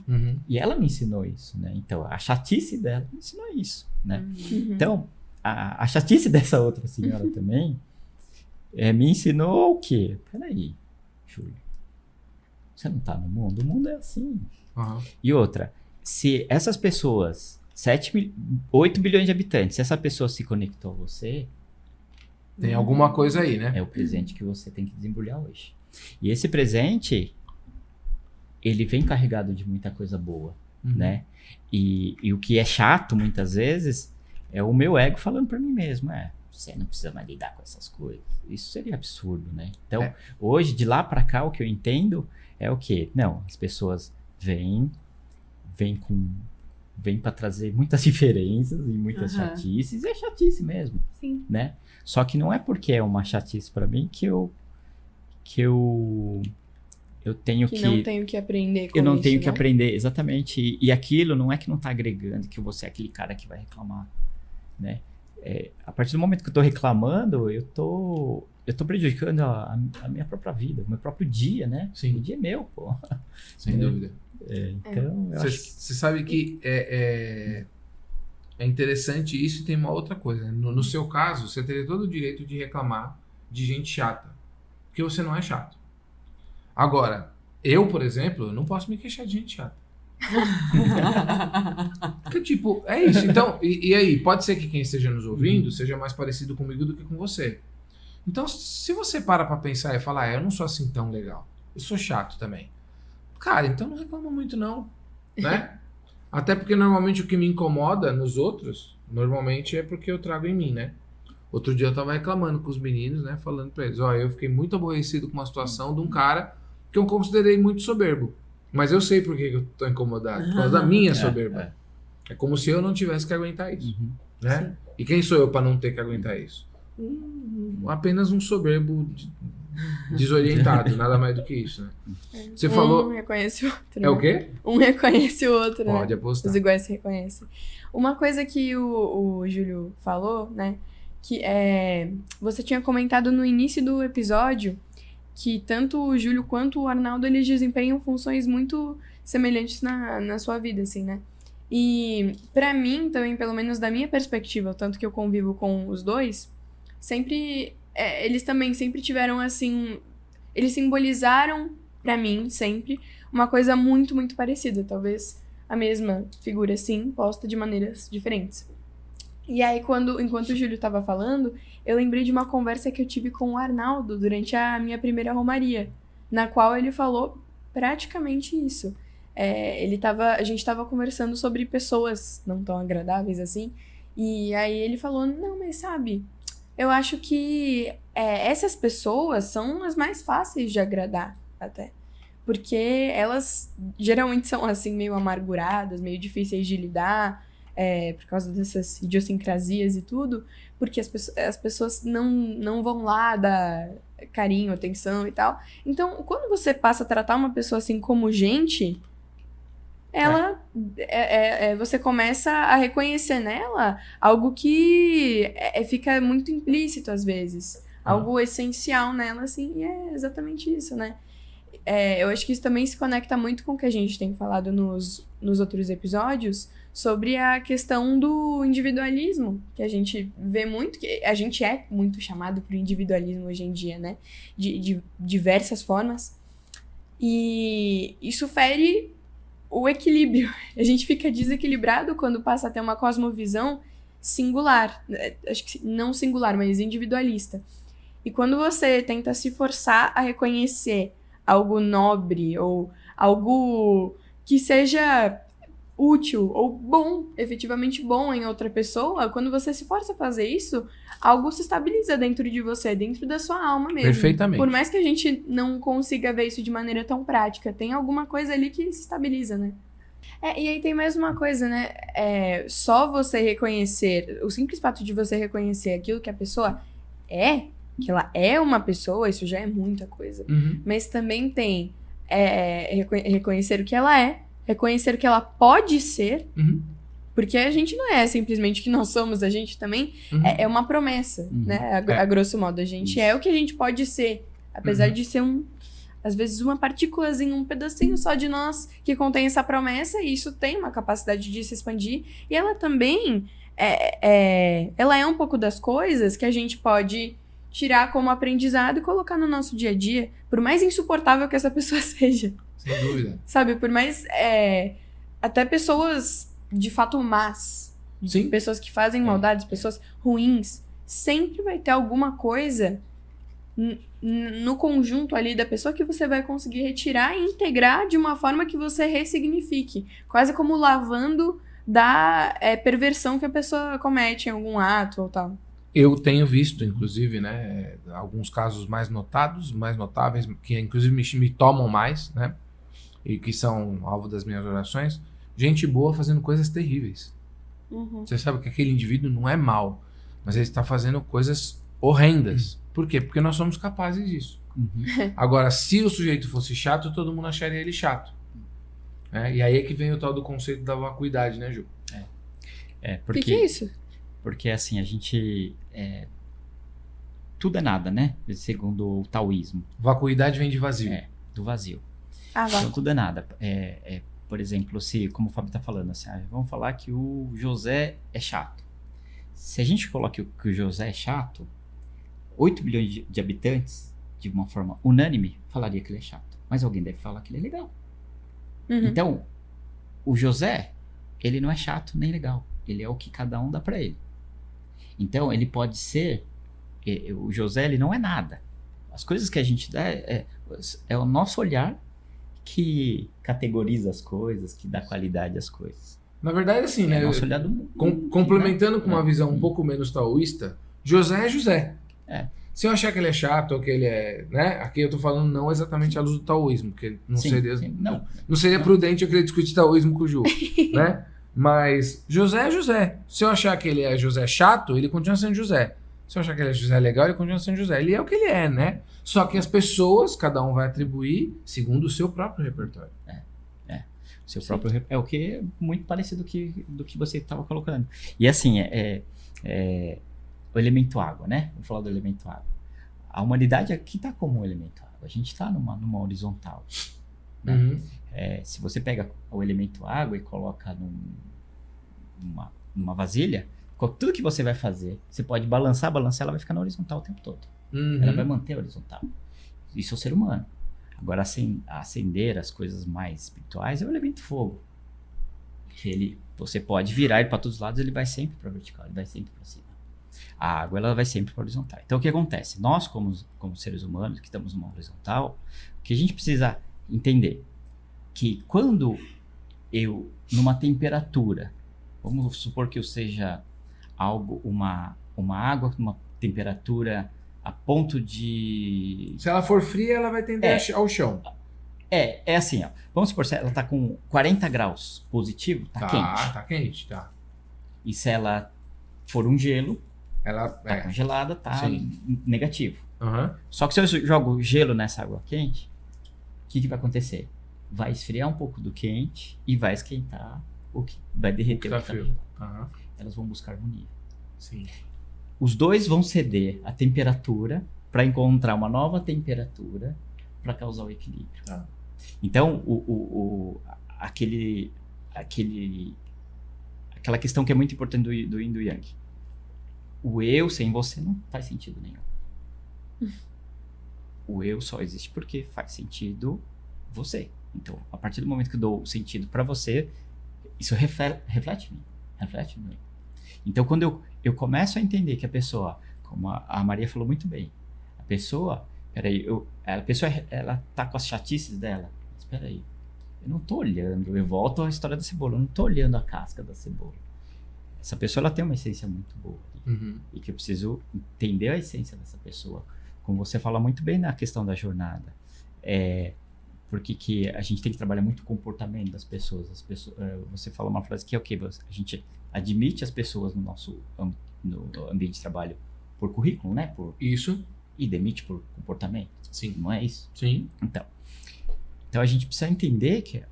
Uhum. E ela me ensinou isso, né? Então, a chatice dela me ensinou isso, né? Uhum. Então, a chatice dessa outra senhora também me ensinou o quê? Peraí, Júlio, você não tá no mundo? O mundo é assim. Uhum. E outra, se essas pessoas, 8 bilhões de habitantes, se essa pessoa se conectou a você, Tem alguma coisa aí, né? é o presente que você tem que desembrulhar hoje. E esse presente, ele vem carregado de muita coisa boa, né? E o que é chato, muitas vezes, é o meu ego falando pra mim mesmo, você não precisa mais lidar com essas coisas. Isso seria absurdo, né? Então, hoje, de lá pra cá, o que eu entendo é o quê? Não, as pessoas vêm pra trazer muitas diferenças e muitas chatices, e é chatice mesmo, Sim. né? Só que não é porque é uma chatice pra mim que eu tenho que... não tenho que aprender com Eu não isso, tenho que né? aprender, exatamente. E aquilo não é que não tá agregando, que você é aquele cara que vai reclamar, né? A partir do momento que eu tô reclamando, eu tô prejudicando a minha própria vida, o meu próprio dia, né? Sim. O dia é meu, pô. Sem dúvida. Então, eu acho que... Você sabe que é interessante isso, e tem uma outra coisa. No seu caso, você teria todo o direito de reclamar de gente chata. Porque você não é chato. Agora, eu, por exemplo, eu não posso me queixar de gente chata. Porque, tipo, é isso. Então, e aí, pode ser que quem esteja nos ouvindo seja mais parecido comigo do que com você. Então, se você para pra pensar e falar, eu não sou assim tão legal, eu sou chato também. Cara, então não reclama muito não, né? Até porque normalmente o que me incomoda nos outros, normalmente é porque eu trago em mim, né? Outro dia eu tava reclamando com os meninos, né? Falando pra eles, eu fiquei muito aborrecido com uma situação de um cara que eu considerei muito soberbo. Mas eu sei por que eu tô incomodado, por causa da minha soberba. É como se eu não tivesse que aguentar isso, né? Sim. E quem sou eu pra não ter que aguentar isso? Apenas um soberbo desorientado, nada mais do que isso, né? Você falou... Um reconhece o outro. É o quê? Um reconhece o outro, né? Pode apostar. Os iguais se reconhecem. Uma coisa que o Júlio falou, né? Que você tinha comentado no início do episódio que tanto o Júlio quanto o Arnaldo, eles desempenham funções muito semelhantes na sua vida, assim, né? E pra mim, também, pelo menos da minha perspectiva, tanto que eu convivo com os dois, sempre... eles também sempre tiveram, assim... Eles simbolizaram, pra mim, sempre, uma coisa muito, muito parecida. Talvez a mesma figura, assim, posta de maneiras diferentes. E aí, enquanto o Júlio tava falando, eu lembrei de uma conversa que eu tive com o Arnaldo durante a minha primeira romaria, na qual ele falou praticamente isso. A gente tava conversando sobre pessoas não tão agradáveis assim, e aí ele falou, não, mas sabe, eu acho que essas pessoas são as mais fáceis de agradar, até. Porque elas geralmente são, assim, meio amarguradas, meio difíceis de lidar, por causa dessas idiosincrasias e tudo, porque as pessoas não vão lá dar carinho, atenção e tal. Então, quando você passa a tratar uma pessoa assim como gente, ela você começa a reconhecer nela algo que fica muito implícito às vezes. Algo essencial nela, assim, e é exatamente isso, né? Eu acho que isso também se conecta muito com o que a gente tem falado nos outros episódios sobre a questão do individualismo, que a gente vê muito, que a gente é muito chamado por individualismo hoje em dia, né? De diversas formas. E isso fere o equilíbrio. A gente fica desequilibrado quando passa a ter uma cosmovisão singular. Acho que não singular, mas individualista. E quando você tenta se forçar a reconhecer algo nobre ou algo que seja útil ou bom, efetivamente bom em outra pessoa, quando você se força a fazer isso, algo se estabiliza dentro de você, dentro da sua alma mesmo. Perfeitamente. Por mais que a gente não consiga ver isso de maneira tão prática, tem alguma coisa ali que se estabiliza, né? E aí tem mais uma coisa, né? Só você reconhecer, o simples fato de você reconhecer aquilo que a pessoa que ela é uma pessoa, isso já é muita coisa. Uhum. Mas também tem reconhecer o que ela é, reconhecer o que ela pode ser, Uhum. porque a gente não é simplesmente o que nós somos, a gente também é uma promessa, né? A grosso modo, a gente é o que a gente pode ser, apesar de ser às vezes uma partículazinha, um pedacinho só de nós que contém essa promessa, e isso tem uma capacidade de se expandir, e ela também ela é um pouco das coisas que a gente pode tirar como aprendizado e colocar no nosso dia a dia, por mais insuportável que essa pessoa seja. Sem dúvida. Sabe, por mais até pessoas de fato más, Sim. pessoas que fazem maldades, pessoas ruins, sempre vai ter alguma coisa no conjunto ali da pessoa que você vai conseguir retirar e integrar de uma forma que você ressignifique, quase como lavando da perversão que a pessoa comete em algum ato ou tal. Eu tenho visto, inclusive, né, alguns casos mais notáveis, que inclusive me tomam mais, né, e que são alvo das minhas orações, gente boa fazendo coisas terríveis. Uhum. Você sabe que aquele indivíduo não é mau, mas ele está fazendo coisas horrendas. Por quê? Porque nós somos capazes disso. Agora, se o sujeito fosse chato, todo mundo acharia ele chato. E aí é que vem o tal do conceito da vacuidade, né, Ju? Porque... O que é isso? Porque assim, a gente... tudo é nada, né? Segundo o taoísmo. Vacuidade vem de vazio. Do vazio. Vai. Então tudo é nada. Por exemplo, se, como o Fábio tá falando, assim, vamos falar que o José é chato. Se a gente coloca que o José é chato, 8 bilhões de habitantes, de uma forma unânime, falaria que ele é chato. Mas alguém deve falar que ele é legal. Uhum. Então, o José, ele não é chato nem legal. Ele é o que cada um dá pra ele. Então, ele pode ser... o José, ele não é nada. As coisas que a gente dá é o nosso olhar que categoriza as coisas, que dá qualidade às coisas. Na verdade, assim, né? O nosso olhar do mundo. Complementando com uma visão um pouco menos taoísta, José é José. Se eu achar que ele é chato ou que ele é... né? Aqui eu tô falando não exatamente à luz do taoísmo, porque não seria prudente eu querer discutir taoísmo com o Ju, né? Mas José é José. Se eu achar que ele é José chato, ele continua sendo José. Se eu achar que ele é José legal, ele continua sendo José. Ele é o que ele é, né? Só que as pessoas, cada um vai atribuir segundo o seu próprio repertório. Seu próprio é o que é muito parecido do que você estava colocando. E assim, o elemento água, né? Vamos falar do elemento água. A humanidade aqui está como um elemento água. A gente está numa horizontal. Né? Uhum. Se você pega o elemento água e coloca numa vasilha, com tudo que você vai fazer, você pode balançar, ela vai ficar na horizontal o tempo todo. Uhum. Ela vai manter a horizontal. Isso é o ser humano. Agora, acender as coisas mais espirituais é o elemento fogo. Que você pode virar ele para todos os lados, ele vai sempre para vertical, ele vai sempre para cima. A água, ela vai sempre para horizontal. Então, o que acontece? Nós, como seres humanos que estamos numa horizontal, o que a gente precisa entender que quando numa temperatura, vamos supor que eu seja uma água numa temperatura a ponto de... Se ela for fria, ela vai tender ao chão. É assim, ó. Vamos supor, se ela tá com 40 graus positivo, tá quente. Tá quente, tá. E se ela for um gelo, Ela tá congelada, tá Sim. negativo. Aham. Só que se eu jogo gelo nessa água quente, o que vai acontecer? Vai esfriar um pouco do quente e vai esquentar o que vai derreter o que tá frio. gelado. Aham. Elas vão buscar harmonia. Sim. Os dois vão ceder a temperatura para encontrar uma nova temperatura para causar o equilíbrio. Tá. Então, aquela questão que é muito importante do Yin e do Yang. O eu sem você não faz sentido nenhum. O eu só existe porque faz sentido você. Então, a partir do momento que eu dou sentido para você, isso reflete em mim. Reflete em mim. Então, quando eu começo a entender que a pessoa, como a Maria falou muito bem, a pessoa, ela tá com as chatices dela. Mas peraí, eu não tô olhando, eu volto à história da cebola, eu não tô olhando a casca da cebola. Essa pessoa, ela tem uma essência muito boa. Uhum. E que eu preciso entender a essência dessa pessoa. Como você fala muito bem na questão da jornada. Porque que a gente tem que trabalhar muito o comportamento das pessoas. Você fala uma frase que é o quê? A gente admite as pessoas no nosso no ambiente de trabalho por currículo, né? Isso. E demite por comportamento. Sim. Não é isso? Sim. Então a gente precisa entender que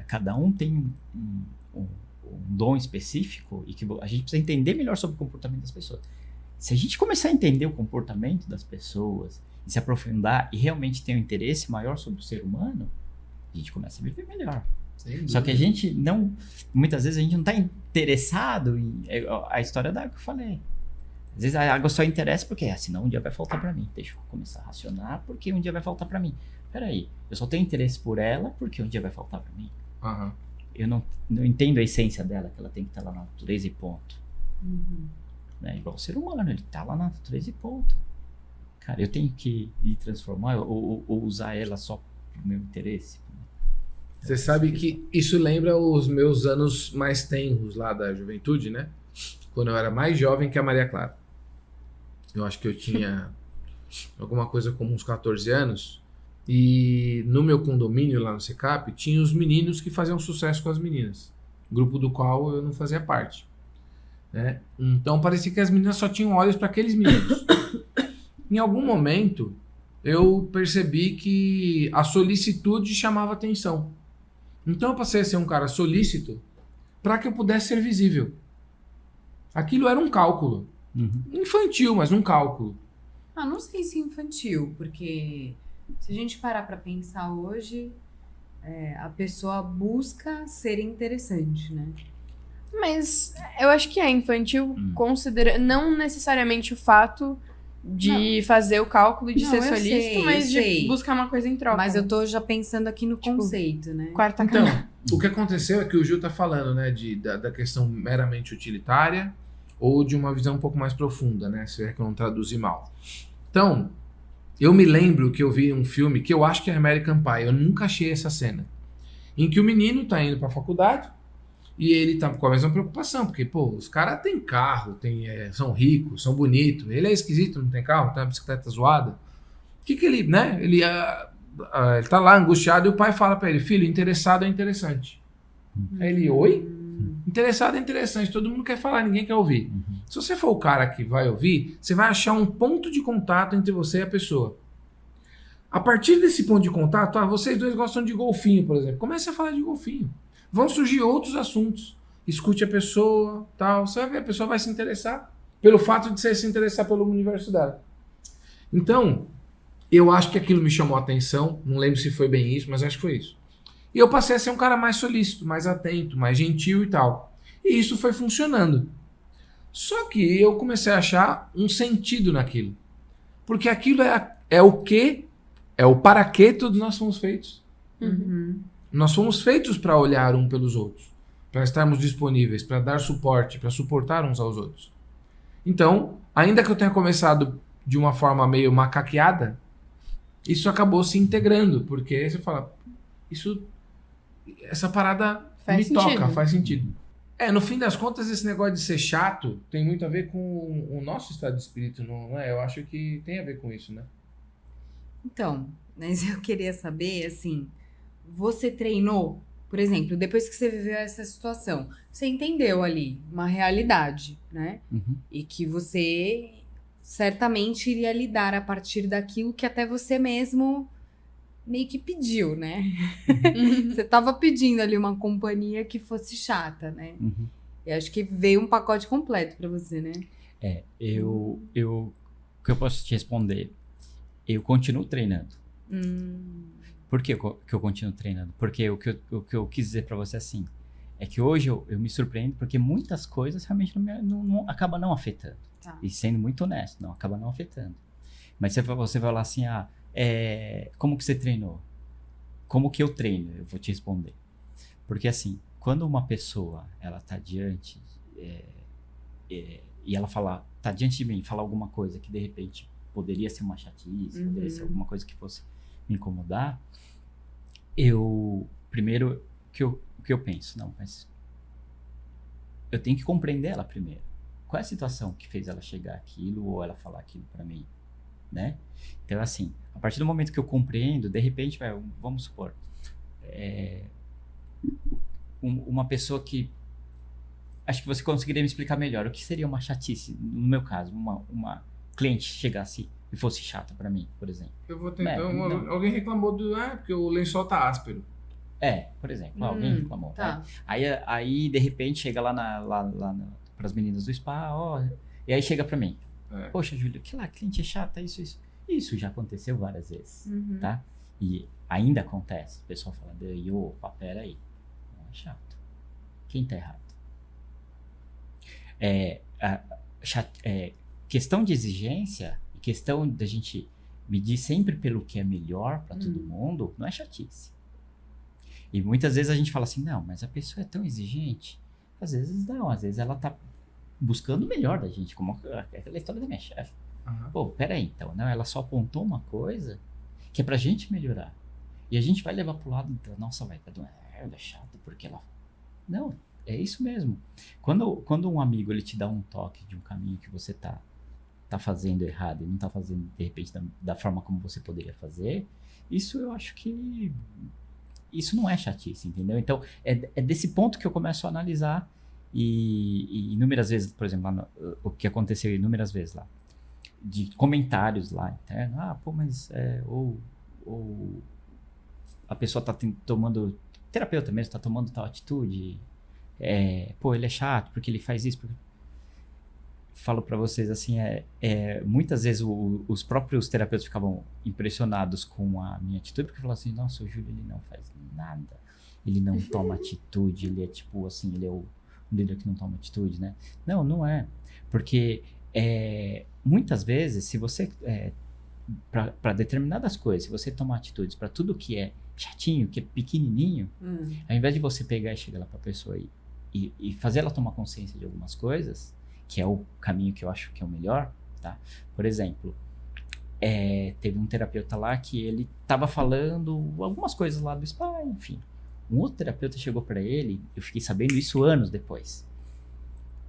cada um tem um dom específico e que a gente precisa entender melhor sobre o comportamento das pessoas. Se a gente começar a entender o comportamento das pessoas e se aprofundar e realmente ter um interesse maior sobre o ser humano, a gente começa a viver melhor. Só que a gente não... Muitas vezes a gente não está interessado em... A história da água que eu falei. Às vezes a água só interessa porque, senão um dia vai faltar para mim. Deixa eu começar a racionar porque um dia vai faltar para mim. Peraí, eu só tenho interesse por ela porque um dia vai faltar para mim. Aham. Eu não entendo a essência dela, que ela tem que estar lá na natureza e ponto. Né? Igual o ser humano, ele tá lá na natureza e ponto. Cara, eu tenho que ir transformar ou usar ela só pro meu interesse. Você sabe que isso lembra os meus anos mais tenros lá da juventude, né? Quando eu era mais jovem que a Maria Clara. Eu acho que eu tinha alguma coisa como uns 14 anos. E no meu condomínio lá no Secap, tinha os meninos que faziam sucesso com as meninas. Grupo do qual eu não fazia parte. Né? Então parecia que as meninas só tinham olhos para aqueles meninos. Em algum momento, eu percebi que a solicitude chamava atenção. Então eu passei a ser um cara solícito para que eu pudesse ser visível. Aquilo era um cálculo. Infantil, mas um cálculo. Não sei se infantil, porque se a gente parar pra pensar hoje, a pessoa busca ser interessante, né? Mas eu acho que é infantil, não necessariamente o fato de fazer o cálculo de Não, ser eu solícito, sei, mas eu de sei. buscar uma coisa em troca. Mas eu tô já pensando aqui no conceito, né? Quarta Então, camada. o que aconteceu é que o Gil tá falando, né, da questão meramente utilitária ou de uma visão um pouco mais profunda, né, se é que eu não traduzi mal. Então, eu me lembro que eu vi um filme que eu acho que é American Pie, eu nunca achei essa cena, em que o menino tá indo pra faculdade e ele tá com a mesma preocupação, porque, pô, os caras têm carro, são ricos, são bonitos, ele é esquisito, não tem carro, tem uma bicicleta zoada. O que ele, né, ele tá lá angustiado e o pai fala pra ele, filho, interessado é interessante. Aí ele, oi? Interessado é interessante, todo mundo quer falar, ninguém quer ouvir. Se você for o cara que vai ouvir, você vai achar um ponto de contato entre você e a pessoa. A partir desse ponto de contato, vocês dois gostam de golfinho, por exemplo. Comece a falar de golfinho. Vão surgir outros assuntos. Escute a pessoa, tal. Você vai ver, a pessoa vai se interessar pelo fato de você se interessar pelo universo dela. Então, eu acho que aquilo me chamou a atenção. Não lembro se foi bem isso, mas acho que foi isso. E eu passei a ser um cara mais solícito, mais atento, mais gentil e tal. E isso foi funcionando. Só que eu comecei a achar um sentido naquilo. Porque aquilo é o que, é o para que todos nós fomos feitos. Nós fomos feitos para olhar um pelos outros, para estarmos disponíveis, para dar suporte, para suportar uns aos outros. Então, ainda que eu tenha começado de uma forma meio macaqueada, isso acabou se integrando, porque você fala, essa parada Faz me sentido. toca, faz sentido. No fim das contas, esse negócio de ser chato tem muito a ver com o nosso estado de espírito, não é? Eu acho que tem a ver com isso, né? Então, mas eu queria saber, assim, você treinou, por exemplo, depois que você viveu essa situação, você entendeu ali uma realidade, né? Uhum. E que você certamente iria lidar a partir daquilo que até você mesmo meio que pediu, né? Você tava pedindo ali uma companhia que fosse chata, né? Uhum. Eu acho que veio um pacote completo pra você, né? O que eu posso te responder? Eu continuo treinando. Por que eu continuo treinando? Porque o que eu quis dizer pra você assim, é que hoje eu me surpreendo porque muitas coisas realmente não acaba não afetando. Tá. E sendo muito honesto, não acaba não afetando. Mas você vai falar assim, como que você treinou? Como que eu treino? Eu vou te responder. Porque assim, quando uma pessoa, ela tá diante, e ela tá diante de mim, fala alguma coisa que de repente poderia ser uma chatice, poderia ser alguma coisa que fosse me incomodar, primeiro, o que eu penso? Não, mas eu tenho que compreender ela primeiro. Qual é a situação que fez ela chegar àquilo ou ela falar aquilo pra mim, né? Então, assim, a partir do momento que eu compreendo, de repente, vamos supor, uma pessoa que acho que você conseguiria me explicar melhor o que seria uma chatice, no meu caso, uma cliente chegasse e fosse chata pra mim, por exemplo. Eu vou tentar. Alguém reclamou porque o lençol tá áspero. Por exemplo, alguém reclamou. Tá. Né? Aí, de repente, chega lá pras meninas do spa, e aí chega pra mim. Poxa, Júlia, que lá, cliente é chata, isso. Isso já aconteceu várias vezes, tá? E ainda acontece. O pessoal fala, opa, peraí. Não é chato. Quem tá errado? Questão de exigência e questão da gente medir sempre pelo que é melhor pra todo mundo, não é chatice. E muitas vezes a gente fala assim, não, mas a pessoa é tão exigente. Às vezes não, às vezes ela tá buscando o melhor da gente, como aquela história da minha chefe. Pô, peraí, então, não, ela só apontou uma coisa que é pra gente melhorar. E a gente vai levar pro lado, então, nossa, ela é chata porque ela... Não, é isso mesmo. Quando um amigo, ele te dá um toque de um caminho que você tá fazendo errado e não tá fazendo, de repente, da forma como você poderia fazer, isso eu acho que... Isso não é chatice, entendeu? Então, é desse ponto que eu começo a analisar e inúmeras vezes, por exemplo, lá o que aconteceu inúmeras vezes lá, de comentários lá internos, mas ou a pessoa tá tomando, terapeuta mesmo, tá tomando tal atitude, ele é chato porque ele faz isso, falo pra vocês assim, muitas vezes os próprios terapeutas ficavam impressionados com a minha atitude, porque falavam assim, nossa, o Júlio, ele não faz nada, ele não toma atitude, ele é tipo assim, ele é o líder que não toma atitude, né? Não é, porque muitas vezes, se você, para determinadas coisas, se você tomar atitudes para tudo que é chatinho, que é pequenininho, ao invés de você pegar e chegar lá pra pessoa e fazer ela tomar consciência de algumas coisas, que é o caminho que eu acho que é o melhor, tá? Por exemplo, teve um terapeuta lá que ele tava falando algumas coisas lá do spa, enfim. Um outro terapeuta chegou pra ele, eu fiquei sabendo isso anos depois.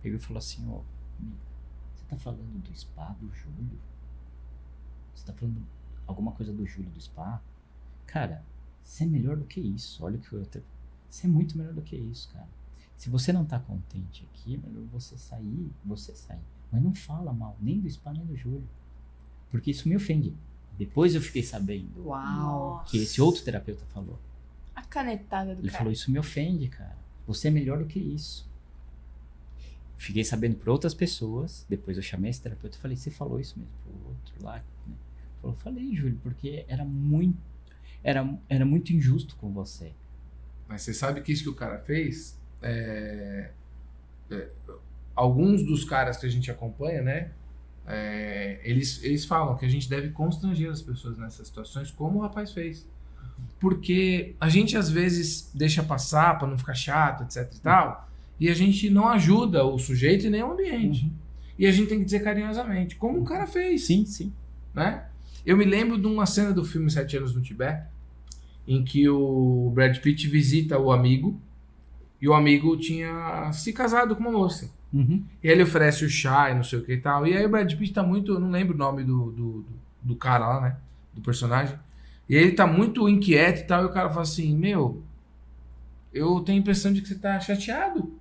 Ele falou assim, você tá falando do spa do Júlio? Você tá falando alguma coisa do Júlio do spa? Cara, você é melhor do que isso. Olha o que você é muito melhor do que isso, cara. Se você não tá contente aqui, é melhor você sair. Mas não fala mal, nem do spa, nem do Júlio. Porque isso me ofende. Depois eu fiquei sabendo Uau! que esse outro terapeuta falou. A canetada do Ele cara. falou, isso me ofende, cara. Você é melhor do que isso. Fiquei sabendo por outras pessoas. Depois eu chamei esse terapeuta e falei, você falou isso mesmo pro outro lá? Né? Falou, falei, Júlio, porque era muito injusto com você. Mas você sabe que isso que o cara fez, alguns dos caras que a gente acompanha, né? Eles falam que a gente deve constranger as pessoas nessas situações, como o rapaz fez. Porque a gente às vezes deixa passar para não ficar chato, etc e tal, e a gente não ajuda o sujeito e nem o ambiente. E a gente tem que dizer carinhosamente, como o cara fez. Sim. Né? Eu me lembro de uma cena do filme 7 Anos no Tibete, em que o Brad Pitt visita o amigo E o amigo tinha se casado com uma moça. Uhum. E aí ele oferece o chá e não sei o que e tal. E aí o Brad Pitt tá muito... Eu não lembro o nome do cara lá, né? Do personagem. E ele tá muito inquieto e tal. E o cara fala assim, meu... Eu tenho a impressão de que você tá chateado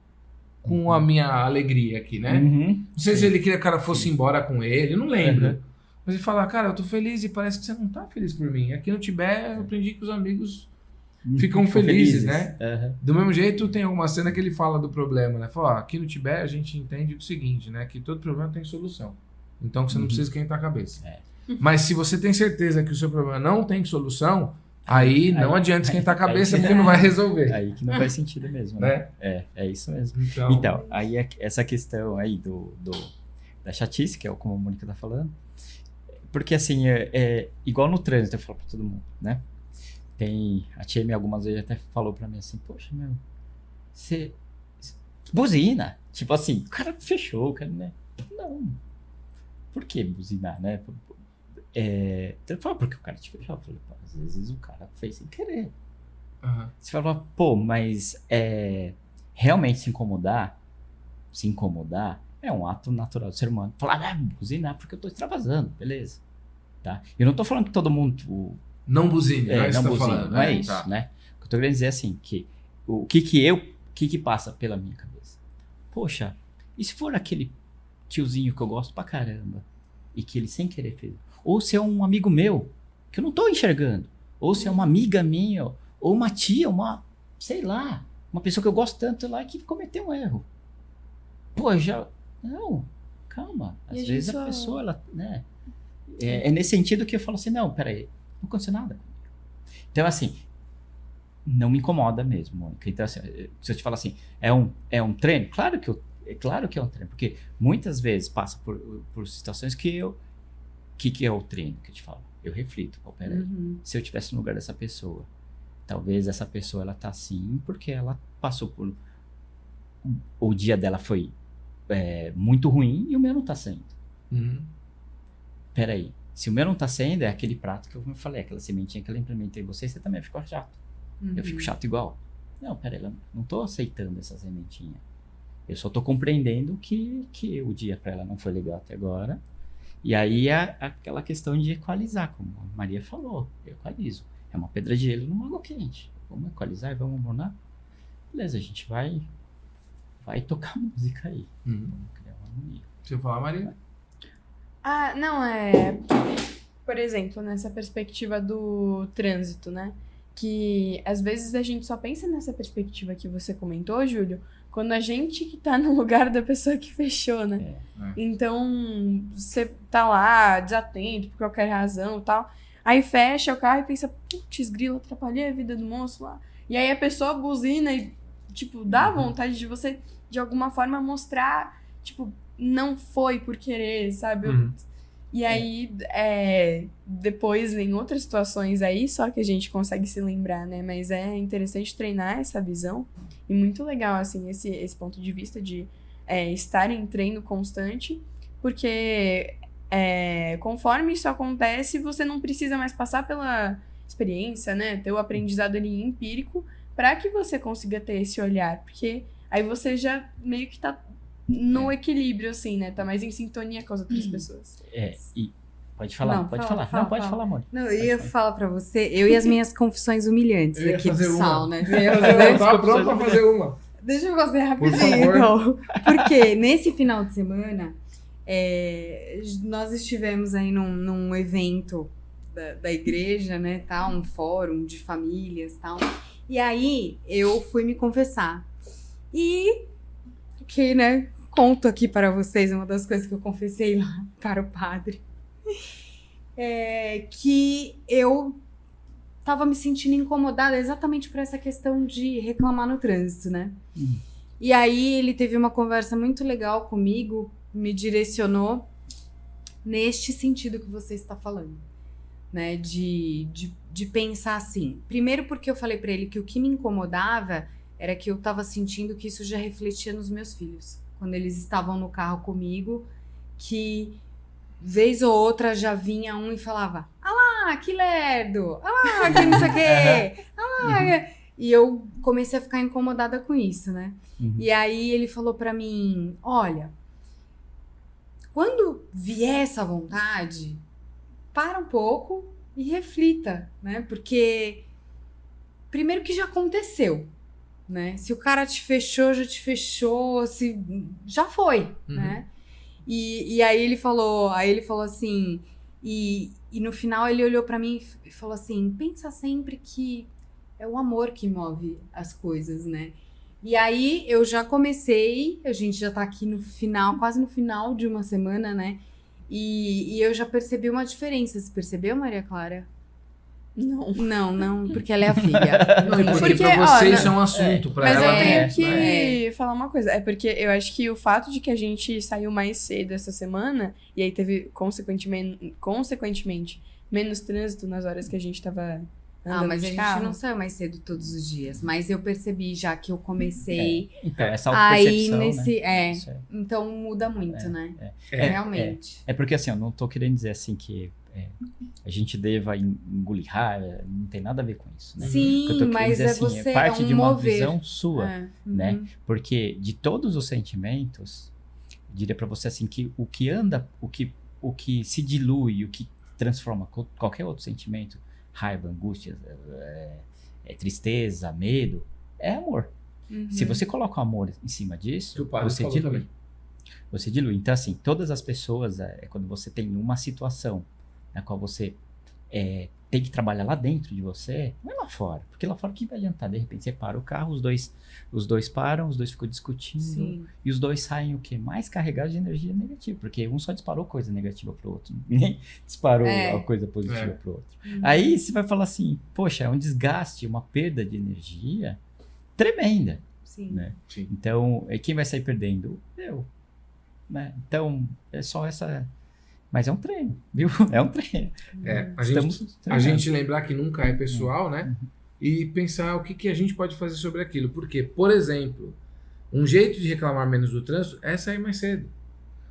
com a minha alegria aqui, né? Uhum. Não sei se Sim. ele queria que o cara fosse embora com ele. Eu não lembro. Uhum. Mas ele fala, cara, eu tô feliz e parece que você não tá feliz por mim. Aqui no Tibete eu aprendi que os amigos ficam felizes, né? Uhum. Do mesmo jeito, tem alguma cena que ele fala do problema, né? Fala, ó, aqui no Tibete a gente entende o seguinte, né? Que todo problema tem solução. Então você não precisa esquentar a cabeça. É. Mas se você tem certeza que o seu problema não tem solução, aí não adianta esquentar a cabeça aí- porque não vai resolver. Aí que não faz sentido mesmo, né? É isso mesmo. Então, aí essa questão aí da chatice, que é como a Mônica tá falando, porque assim, igual no trânsito, eu falo pra todo mundo, né? A tia me algumas vezes até falou pra mim assim, poxa, meu, você buzina. Tipo assim, o cara fechou, o cara, né? Não. Por que buzinar, né? Eu falo, porque o cara te fechou. Eu falei, pô, às vezes o cara fez sem querer. Uhum. Você fala, pô, mas realmente se incomodar é um ato natural do ser humano. Falar, buzinar porque eu tô extravasando, beleza. Tá? Eu não tô falando que todo mundo... Não buzine, não é isso não que você tá buzina, falando. não é isso, Tá. né? O que eu tô querendo dizer é assim, que o que passa pela minha cabeça? Poxa, e se for aquele tiozinho que eu gosto pra caramba e que ele sem querer fez? Ou se é um amigo meu que eu não tô enxergando, ou se é uma amiga minha, ou uma tia, sei lá, uma pessoa que eu gosto tanto lá que cometeu um erro. Pô, não, calma. Às E a vezes gente a só- pessoa, ela, né? É nesse sentido que eu falo assim, não, peraí, não aconteceu nada comigo. Então, assim, não me incomoda mesmo, Mônica. Então, assim, se eu te falar assim, é um treino? Claro que é um treino, porque muitas vezes passa por situações que que é o treino que eu te falo? Eu reflito, pô, peraí, se eu estivesse no lugar dessa pessoa, talvez essa pessoa, ela tá assim porque ela passou por... O dia dela foi muito ruim e o meu não tá sendo. Uhum. Peraí, se o meu não tá sendo, é aquele prato que eu falei, aquela sementinha que eu implementei em você também ficou chato. Eu fico chato igual. Não, peraí, eu não tô aceitando essa sementinha. Eu só tô compreendendo que o dia pra ela não foi legal até agora. E aí é aquela questão de equalizar, como a Maria falou, eu equalizo. É uma pedra de gelo numa água quente. Vamos equalizar e vamos amornar? Beleza, a gente vai tocar música aí. Uhum. Vamos criar uma harmonia. Deixa eu falar, Maria? Ah, não, por exemplo, nessa perspectiva do trânsito, né? Que às vezes a gente só pensa nessa perspectiva que você comentou, Júlio, quando a gente que tá no lugar da pessoa que fechou, né? Então, você tá lá desatento por qualquer razão e tal, aí fecha o carro e pensa, putz, grilo, atrapalhei a vida do moço lá. E aí a pessoa buzina e, tipo, dá vontade de você, de alguma forma, mostrar, tipo, não foi por querer, sabe? Uhum. E aí, depois, em outras situações aí, só que a gente consegue se lembrar, né? Mas é interessante treinar essa visão. E muito legal, assim, esse ponto de vista de estar em treino constante. Porque conforme isso acontece, você não precisa mais passar pela experiência, né? Ter o aprendizado ali empírico para que você consiga ter esse olhar. Porque aí você já meio que tá no equilíbrio, assim, né? Tá mais em sintonia com as outras pessoas. E pode falar, Não, pode fala, falar. Não, fala, pode falar, Mônica. Não, eu ia falar pra você, eu e as minhas confissões humilhantes Eu ia aqui do fazer uma. sal, né? Você Eu ia fazer? tava pronto pra fazer uma. Deixa eu fazer Por rapidinho, favor. então. Porque nesse final de semana, nós estivemos aí num evento da igreja, né, tal, um fórum de famílias, tal. E aí, eu fui me confessar. E, que, né, conto aqui para vocês uma das coisas que eu confessei lá para o padre. Que eu tava me sentindo incomodada exatamente por essa questão de reclamar no trânsito, né? E aí ele teve uma conversa muito legal comigo, me direcionou neste sentido que você está falando, né? De pensar assim. Primeiro porque eu falei pra ele que o que me incomodava era que eu tava sentindo que isso já refletia nos meus filhos. Quando eles estavam no carro comigo, que vez ou outra já vinha um e falava: ah lá, que lerdo! Ah lá, que não sei o quê! Ah lá, E eu comecei a ficar incomodada com isso, né? Uhum. E aí ele falou pra mim, olha, quando vier essa vontade, para um pouco e reflita, né? Porque primeiro que já aconteceu, né? Se o cara te fechou, já te fechou, se já foi, né? E aí ele falou assim, e no final ele olhou pra mim e falou assim, pensa sempre que é o amor que move as coisas, né? E aí eu já comecei, a gente já tá aqui no final, quase no final de uma semana, né? E eu já percebi uma diferença. Você percebeu, Maria Clara? Não. Não, porque ela é a filha. Porque Porque, pra ó, você não- isso é um assunto, pra Mas ela eu não tenho é, que né? falar uma coisa. É porque eu acho que o fato de que a gente saiu mais cedo essa semana, e aí teve, consequentemente, menos trânsito nas horas que a gente tava andando Mas a de gente carro. não saiu mais cedo todos os dias. Mas eu percebi já que eu comecei. Então, essa Aí autopercepção, nesse. né? É. Isso é. Então muda muito, né? Realmente. É porque assim, eu não tô querendo dizer assim que a gente deva engolir raiva, não tem nada a ver com isso, né? O que eu Sim, tô querendo mas dizer, é assim, você. parte é um de uma mover. visão sua, É. né? Uhum. Porque de todos os sentimentos, eu diria pra você assim que o que anda, o que se dilui, o que transforma qualquer outro sentimento, raiva, angústia, tristeza, medo, é amor. Uhum. Se você coloca o amor em cima disso, Que o padre você falou dilui. também. Você dilui. Então, assim, todas as pessoas, quando você tem uma situação na qual você tem que trabalhar lá dentro de você, não é lá fora. Porque lá fora o que vai adiantar? De repente você para o carro, os dois param, os dois ficam discutindo. Sim. E os dois saem o quê? Mais carregados de energia negativa. Porque um só disparou coisa negativa pro outro. Ninguém disparou a coisa positiva pro outro. Aí você vai falar assim, poxa, é um desgaste, uma perda de energia tremenda. Sim. Né? Sim. Então, quem vai sair perdendo? Eu. Né? Então, é só essa... Mas é um treino, viu? É um treino. A gente lembrar que nunca é pessoal, né? E pensar o que a gente pode fazer sobre aquilo. Porque, por exemplo, um jeito de reclamar menos do trânsito é sair mais cedo.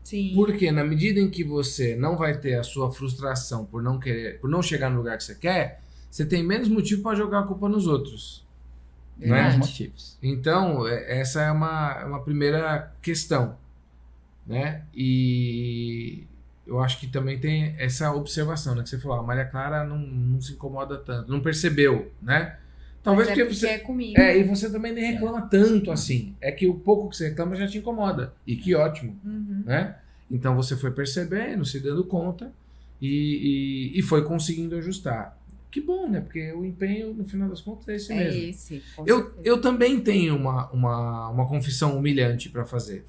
Sim. Porque na medida em que você não vai ter a sua frustração por não chegar no lugar que você quer, você tem menos motivo para jogar a culpa nos outros. Vários Verdade. motivos. Então, essa é uma primeira questão, né? E eu acho que também tem essa observação, né? Que você falou, a Maria Clara não se incomoda tanto, não percebeu, né? Talvez Mas é porque você... é comigo. e você também nem reclama tanto assim. É que o pouco que você reclama já te incomoda. E que ótimo, Uhum. né? Então você foi percebendo, se dando conta e foi conseguindo ajustar. Que bom, né? Porque o empenho, no final das contas, é esse É mesmo. esse. com Eu, certeza. eu também tenho uma confissão humilhante pra fazer.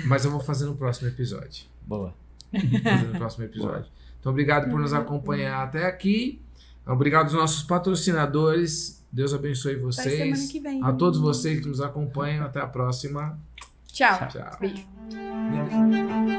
Mas eu vou fazer no próximo episódio. Boa. Vou fazer no próximo episódio. Então, obrigado por nos acompanhar até aqui. Obrigado aos nossos patrocinadores. Deus abençoe Até vocês. semana que vem. A todos vocês que nos acompanham. Até a próxima. Tchau. Tchau. Beijo. Beijo.